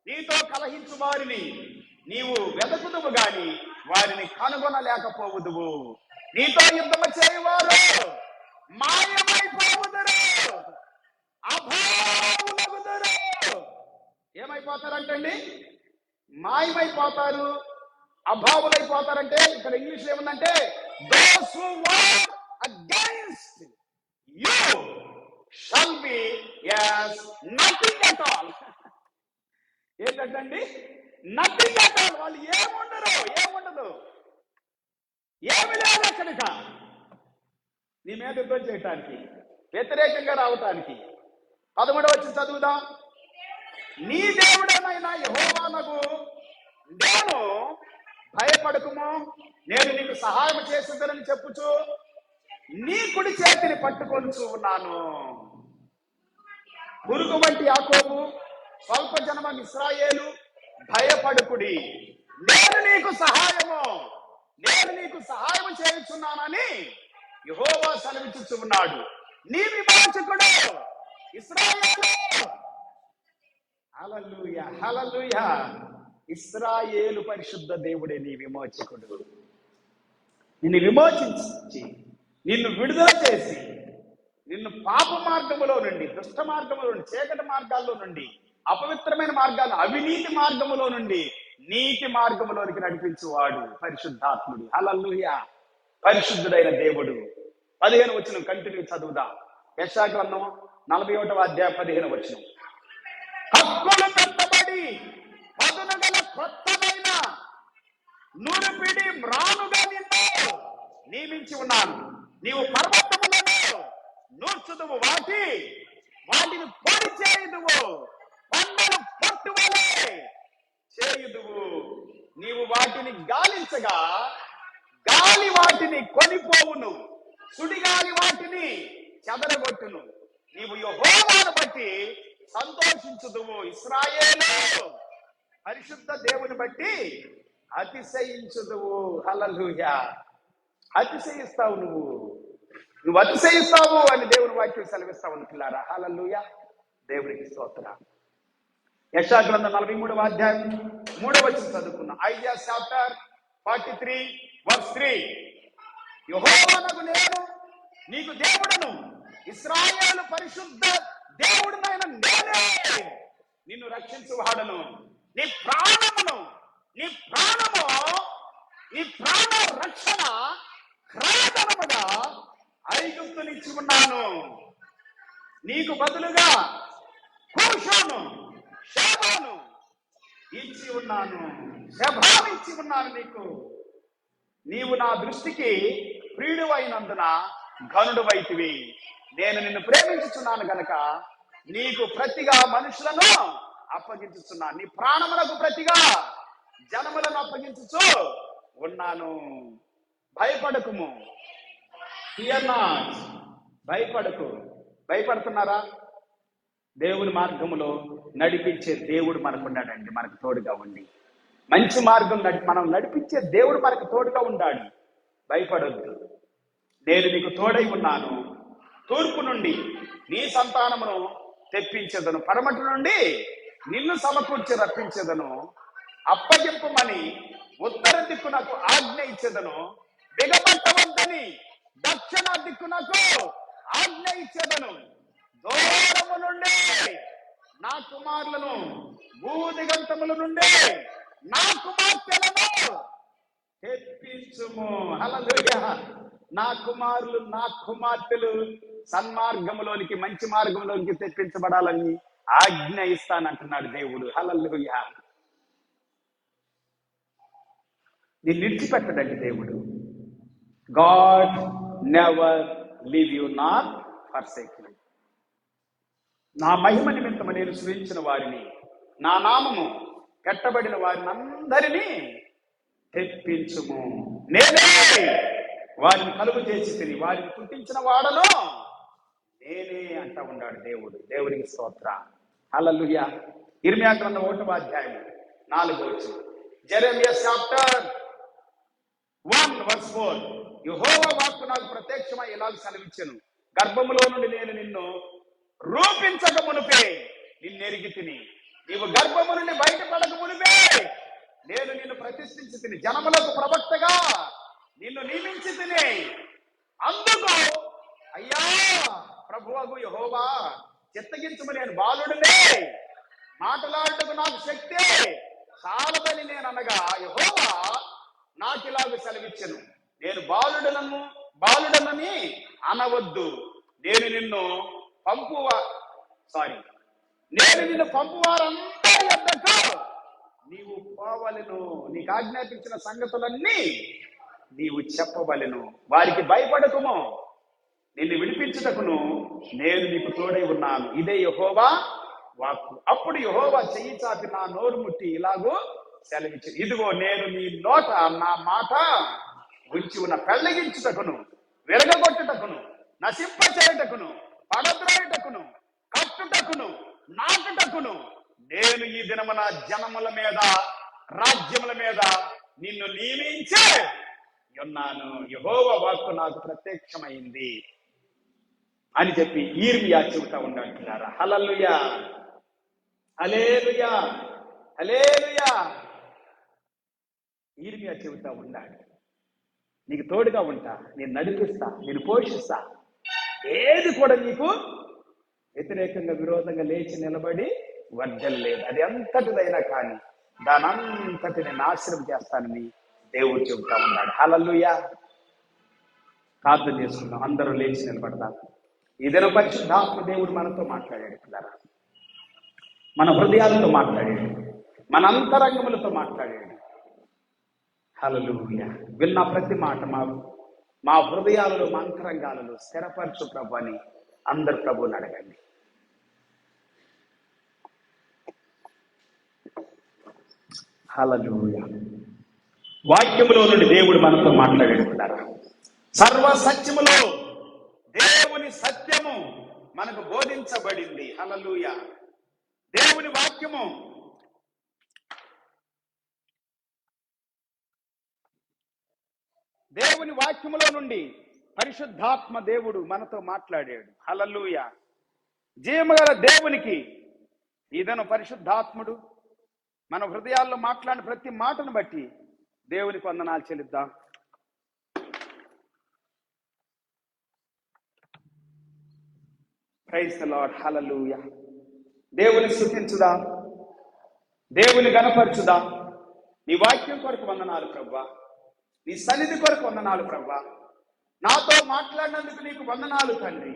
నీతో కలహించు వారిని నీవు వెదకుదువు గాని వారిని కనుగొనలేకపోవుదువు. నీతో యుద్ధము చేయవారు మాయమైపోవుదురు, అభావులగుదురు. ఏమైపోతారంటండి? మాయమైపోతారు, అభావులైపోతారంటే ఇక్కడ ఇంగ్లీష్ ఏముందంటే those who war against you shall be as nothing at all. ఏంటండి? Nothing at all. వాళ్ళు ఏముండరు, ఏముండదు, ఏమి లేదు అక్కడిక నీ మీద యుద్ధం చేయటానికి, వ్యతిరేకంగా రావటానికి. 13వ వచనం చదువుదాం. నీ దేవుడేమైనా యెహోవానగు నేను భయపడకుము, నేను నీకు సహాయం చేస్తుందని చెప్పుచు నీ కుడి చేతిని పట్టుకొనుచు ఉన్నాను. పురుగు వంటి యాకోబు, స్వల్ప జనమం ఇశ్రాయేలు, భయపడుకుడి, నేను నీకు సహాయము చేయుచున్నానని యెహోవా సెలవిచ్చుచు ఉన్నాడు. నీ విమోచకుడు ఇశ్రాయేలు. హల్లెలూయా, హల్లెలూయా. ఇశ్రాయేలు పరిశుద్ధ దేవుడే నీ విమోచకుడు. నిన్ను విమోచించి, నిన్ను విడుదల చేసి, నిన్ను పాప మార్గములో నుండి, దుష్ట మార్గములో నుండి, చీకటి మార్గాల్లో నుండి, అపవిత్రమైన మార్గాలు, అవినీతి మార్గములో నుండి నీతి మార్గములోనికి నడిపించువాడు పరిశుద్ధాత్ముడు. హల్లెలూయా. పరిశుద్ధుడైన దేవుడు. 15వ వచనం కంటిన్యూ చదువుదాం. యెషయా గ్రంథం 41వ అధ్యాయం 15వ వచనం. హక్కులు పెట్టబడి పదును గల కొత్తమైన నూరుపిడి మ్రానుగా నిన్ను నియమించి ఉన్నాను. నీవు పర్వతములను నూర్చుదువు, వాటిని పొడి చేయుదువు, పంటను పట్టువలే చేయుదువు. నీవు వాటిని గాలించగా గాలి వాటిని కొనిపోవును, సుడిగాలి వాటిని చెదరగొట్టును. నీవు యెహోవాను బట్టి సంతోషించుదువు. ఇశ్రాయేలు పరిశుద్ధ దేవుని బట్టి అతిశయించుదువు. హల్లెలూయా. అతిశయిస్తావు నువ్వు. నువ్వు అతిశయిస్తావు అని దేవుని వాక్యం సెలవిస్తా ఉంది పిల్లారా. హల్లెలూయా, దేవునికి స్తోత్రం. యెషయా గ్రంథం 43వ అధ్యాయం 3వ వచనం చదువుకున్నాం. Aiza chapter 43 verse 3. యెహోవానగు నేను నీకు దేవుడను, ఇశ్రాయేలు పరిశుద్ధ దేవుడినైన నేనే నిన్ను రక్షించువాడను. నీ ప్రాణము నీ ప్రాణ రక్షణ క్రయధనముగా ఐగుప్తునిచ్చి ఉన్నాను. నీకు బదులుగా కూషాను, షేబాను ఇచ్చి ఉన్నాను. షెబాను ఇచ్చి ఉన్నాను నీకు. నీవు నా దృష్టికి ప్రియుడు అయినందున ఘనుడు వైతివి. నేను నిన్ను ప్రేమించుచున్నాను గనక నీకు ప్రతిగా మనుషులను అప్పగించుచున్నాను. నీ ప్రాణములకు ప్రతిగా జనములను అప్పగించుచు ఉన్నాను. భయపడకుము, ఫియర్ నాట్. భయపడకు. భయపడుతున్నారా? దేవుని మార్గములో నడిపించే దేవుడు మనకున్నాడండి, మనకు తోడుగా ఉండి. మంచి మార్గం మనం నడిపించే దేవుడు మనకు తోడుగా ఉండాడు. భయపడొద్దు, నేను నీకు తోడై ఉన్నాను. తూర్పు నుండి నీ సంతానమును తెప్పించదను, పడమటి నుండి నిన్ను సమకూర్చి రప్పించదను. అప్పగింపమని ఉత్తర దిక్కునకు ఆజ్ఞ ఇచ్చేదను, బిగపట్టవద్దని దక్షిణ దిక్కునకు ఆజ్ఞ ఇచ్చేదను. దూరము నుండి నా కుమారులను, భూదిగంతముల నుండి నా కుమార్తెలను తెప్పించుము. హల్లెలూయా. నా కుమారులు, నా కుమార్తెలు సన్మార్గములోనికి, మంచి మార్గంలోనికి తెప్పించబడాలని ఆజ్ఞ ఇస్తానంటున్నాడు దేవుడు. హల్లెలూయా. దీన్ని విడిచిపెట్టడండి దేవుడు. God never leave you not forsake you. నా మహిమ నిమిత్తము నేను సృజించిన వారిని, నా నామము కట్టబడిన వారిని అందరినీ తెప్పించుము. నేనే వారిని కలుగు చేసి తిని వారిని పుట్టించిన వాడను నేనే అంటా ఉన్నాడు దేవుడు. దేవునికి స్తోత్రం. హల్లెలూయా. ఇర్మియా గ్రంథం 1వ అధ్యాయం 4వ వచనం. Jeremiah chapter 1 verse 4. యెహోవా వాక్కు నాకు ప్రత్యక్షమై ఇలాగ సెలవిచ్చెను, గర్భములో నుండి నేను నిన్ను రూపించక మునుపే నిన్నెరిగి తిని, నీవు గర్భము నుండి బయటపడక మునిపే నేను నిన్ను ప్రతిష్ఠించి తిని, జనములకు ప్రవక్తగా నిన్ను నియమించి తిని. అందుకు అయ్యా ప్రభువగు యెహోవా, చిత్తగించుము, నేను బాలుడినే, మాటలాడుటకు నాకు శక్తి చాలదని నేను అనగా, యెహోవా నాకిలాగ సెలవిచ్చెను, నేను బాలుడనని అనవద్దు. నేను నిన్ను పంపువారందరి యొద్దకు నీవు పోవలెను. నీకు ఆజ్ఞాపించిన సంగతులన్నీ నీవు చెప్పవలెను. వారికి భయపడకుము, నిన్ను విడిపించుటకును నేను నీకు తోడై ఉన్నాను. ఇదే యెహోవా వాక్కు. అప్పుడు యెహోవా చెయ్యి చాపి నా నోరు ముట్టి ఇలాగూ సెలవిచ్చి, ఇదిగో నేను నీ నోట నా మాట ఉంచి ఉన్న, పెళ్లగించుటకును, విరగగొట్టుటకును, నశింపచేయుటకును, పడద్రోయుటకును, కట్టుటకును, నాటుటకును నేను ఈ దినమున జనముల మీద, రాజ్యముల మీద నిన్ను నియమించి ఉన్నాను. యెహోవా వాక్కు నాకు ప్రత్యక్షమైంది అని చెప్పి ఇర్మియా చెబుతా ఉండంటున్నారా. హల్లెలూయా, హల్లెలూయా, హల్లెలూయా. ఇర్మియా చెబుతా ఉన్నాడు, నీకు తోడుగా ఉంటా, నేను నడిపిస్తా, నేను పోషిస్తా. ఏది కూడా నీకు వ్యతిరేకంగా, విరోధంగా లేచి నిలబడి వర్జలేదు. అది ఎంతటిదైనా కానీ దానంతటిని నాశనం చేస్తానని దేవుడు చెబుతా ఉన్నాడు. హల్లెలూయా. ప్రార్థన చేసుకుందాం, అందరూ లేచి నిలబడతాం. ఇదైనా పరిశుద్ధాత్మ దేవుడు మనతో మాట్లాడాడు పిల్లరా, మన హృదయాలతో మాట్లాడాడు, మన అంతరంగములతో మాట్లాడాడు. హల్లెలూయా. విన్న ప్రతి మాట మా హృదయాలలో, మా అంతరంగాలలో స్థిరపరచు ప్రభు అని అందరు ప్రభువుని అడగండి. హల్లెలూయా. వాక్యములో నుండి దేవుడు మనతో మాట్లాడుతున్నారా. సర్వ సత్యములో దేవుని సత్యము మనకు బోధించబడింది. హల్లెలూయా. దేవుని వాక్యము దేవుని వాక్యములో నుండి పరిశుద్ధాత్మ దేవుడు మనతో మాట్లాడాడు. హల్లెలూయా. జీవముగల దేవునికి ఇదను పరిశుద్ధాత్ముడు మన హృదయాల్లో మాట్లాడిన ప్రతి మాటను బట్టి దేవునికి వందనాలు చెల్లిద్దాం. Praise the Lord. హల్లెలూయా. దేవుని స్తుతించుదాం, దేవుని గణపరచుదాం. నీ వాక్యం కొరకు వందనాలు ప్రభువా, నీ సన్నిధి కొరకు వందనాలు ప్రభువా. నాతో మాట్లాడినందుకు నీకు వందనాలు తండ్రి.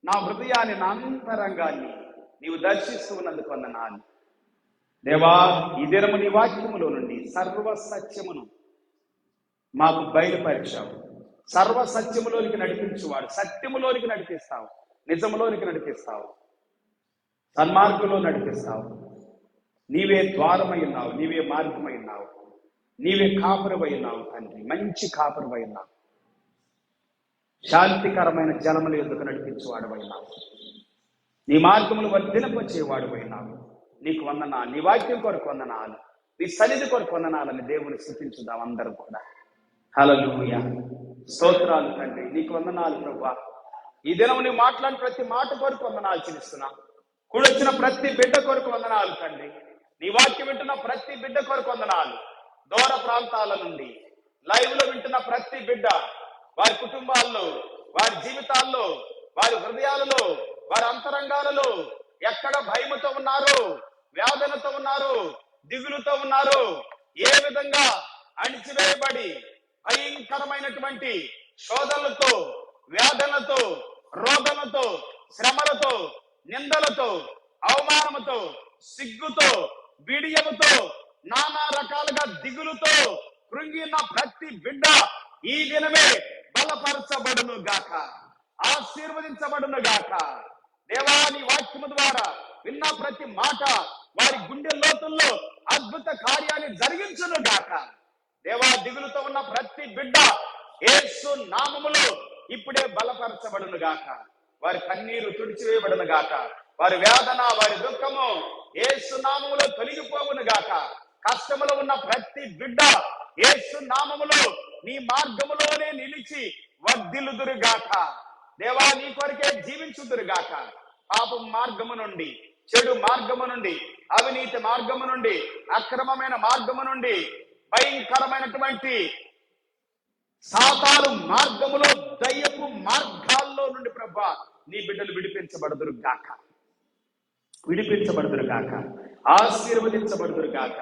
నా హృదయాన్ని, నా అంతరంగాన్ని నీవు దర్శిస్తూ ఉన్నందుకు వందనాలు దేవా. ఈ దినము నీ వాక్యములో నుండి సర్వ సత్యమును మాకు బయలుపరిచావు. సర్వ సత్యములోనికి నడిపించువాడు, సత్యములోనికి నడిపిస్తావు, నిజములోనికి నడిపిస్తావు, సన్మార్గంలో నడిపిస్తావు. నీవే ద్వారమై ఉన్నావు, నీవే మార్గమై ఉన్నావు, నీవే కాపురమై ఉన్నావు తండ్రి. మంచి కాపురమై ఉన్నావు, శాంతికరమైన జలముల యొద్దకు నడిపించేవాడు అయినావు, నీ మార్గములు వర్ధింపచేవాడు అయినావు. నీకు వందనాలు, నీ వాక్యం కొరకు వందనాలు, నీ సన్నిధి కొరకు వందనాలని దేవుని స్తుతించుదాం అందరూ కూడా. హల్లెలూయా. స్తోత్రాలు తండ్రి, నీకు వందనాలు ప్రభువా. ఈ దినం నువ్వు మాట్లాడిన ప్రతి మాట కొరకు వందనాలు చెల్లిస్తున్నా. కూడొచ్చిన ప్రతి బిడ్డ కొరకు వందనాలు తండ్రి. నీ వాక్యం వింటున్న ప్రతి బిడ్డ కొరకు వందనాలు. దూర ప్రాంతాల నుండి లైవ్ లో వింటున్న ప్రతి బిడ్డ, వారి కుటుంబాల్లో, వారి జీవితాల్లో, వారి హృదయాలలో, వారి అంతరంగాలలో ఎక్కడ భయముతో ఉన్నారు, వేదనతో ఉన్నారు, దిగులుతో ఉన్నారు, ఏ విధంగా అణిచివేయబడి భయంకరమైనటువంటి శోధనలతో, వేదనలతో, రోదనతో, శ్రమలతో, నిందలతో, అవమానముతో, సిగ్గుతో, బిడియముతో, నానా రకాలుగా దిగులుతో కృంగిన ప్రతి బిడ్డ ఈ దినమే బలపరచబడును గాక, ఆశీర్వదించబడును గాక. దేవా, నీ వాక్యము ద్వారా విన్న ప్రతి మాట వారి గుండె లోతుల్లో అద్భుత కార్యాన్ని జరిగించును గాక. దేవా, దిగులుతో ఉన్న ప్రతి బిడ్డ యేసు నామములో ఇప్పుడే బలపరచబడును గాక. వారి కన్నీరు తుడిచివేయబడును గాక. వారి వేదన, వారి దుఃఖము యేసు నామములో తొలగిపోవును గాక. కష్టములో ఉన్న ప్రతి బిడ్డ యేసు నామములో నీ మార్గములోనే నిలిచి వర్ధిల్లుదురుగాక. దేవా, నీ కొరకే జీవించుదురుగాక. పాపం మార్గము నుండి, చెడు మార్గము నుండి, అవినీతి మార్గము నుండి, అక్రమమైన మార్గము నుండి, భయంకరమైనటువంటి సాతాను మార్గములో, దయ్యపు మార్గాల్లో నుండి ప్రభా నీ బిడ్డలు విడిపించబడుదురుగాక, విడిపించబడుదురుగాక, ఆశీర్వదించబడుదురుగాక.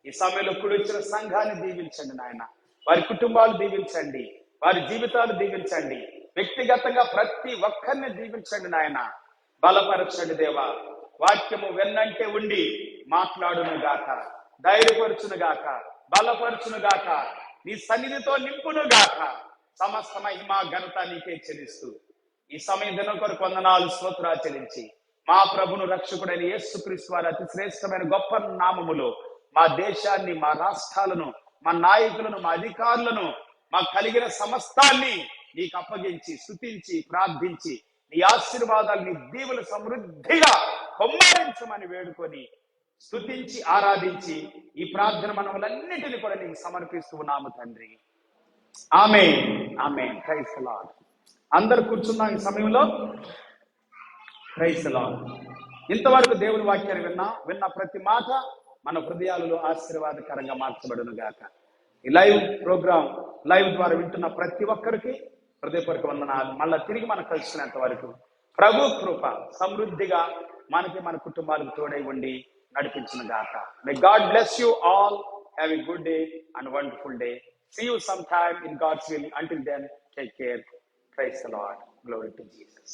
ఈ సమయంలో కూడొచ్చిన సంఘాన్ని దీవించండి నాయన. వారి కుటుంబాలు దీవించండి, వారి జీవితాలు దీవించండి, వ్యక్తిగతంగా ప్రతి ఒక్కరిని దీవించండి నాయన. బలపరచండి దేవా. వాక్యము వెన్నంటే ఉండి మాట్లాడును గాక, ధైర్యపరచును గాక, బలపరచును గాక, నీ సన్నిధితో నింపును గాక. సమస్త మహిమ ఘనత నీకే చెల్లిస్తూ ఈ సమయం దినం కొరకు వందనాలు, స్తోత్రాలు చెల్లించి మా ప్రభును రక్షకుడైన యేసుక్రీస్తు వారి అతి శ్రేష్టమైన గొప్ప నామములో మా దేశాన్ని, మా రాష్ట్రాలను, మా నాయకులను, మా అధికారులను, మా కలిగిన సమస్తాన్ని నీకు అప్పగించి స్తుతించి ప్రార్థించి నీ ఆశీర్వాదాలు, నీ దీవులు సమృద్ధిగా కొమ్మరించమని వేడుకొని స్తుతించి ఆరాధించి ఈ ప్రార్థన మనములన్నిటిని కూడా నీకు సమర్పిస్తూ ఉన్నాము తండ్రి. Amen, amen. Praise the Lord. అందరు కూర్చున్నాం ఈ సమయంలో. Praise the Lord. ఇంతవరకు దేవుని వాక్యాన్ని విన్న ప్రతి మాట మన హృదయాలలో ఆశీర్వాదకరంగా మార్చబడును గాక. ఈ లైవ్ ప్రోగ్రామ్ లైవ్ ద్వారా వింటున్న ప్రతి ఒక్కరికి హృదయపూర్వక వందనాలు. మళ్ళా తిరిగి మనం కలిసినంత వరకు ప్రభు కృప సమృద్ధిగా మనకి, మన కుటుంబాలకు తోడై ఉండి నడిపించును గాక. May God bless you all. Have a good day and wonderful day. See you sometime in God's will. Until then, take care. Praise the Lord. Glory to Jesus.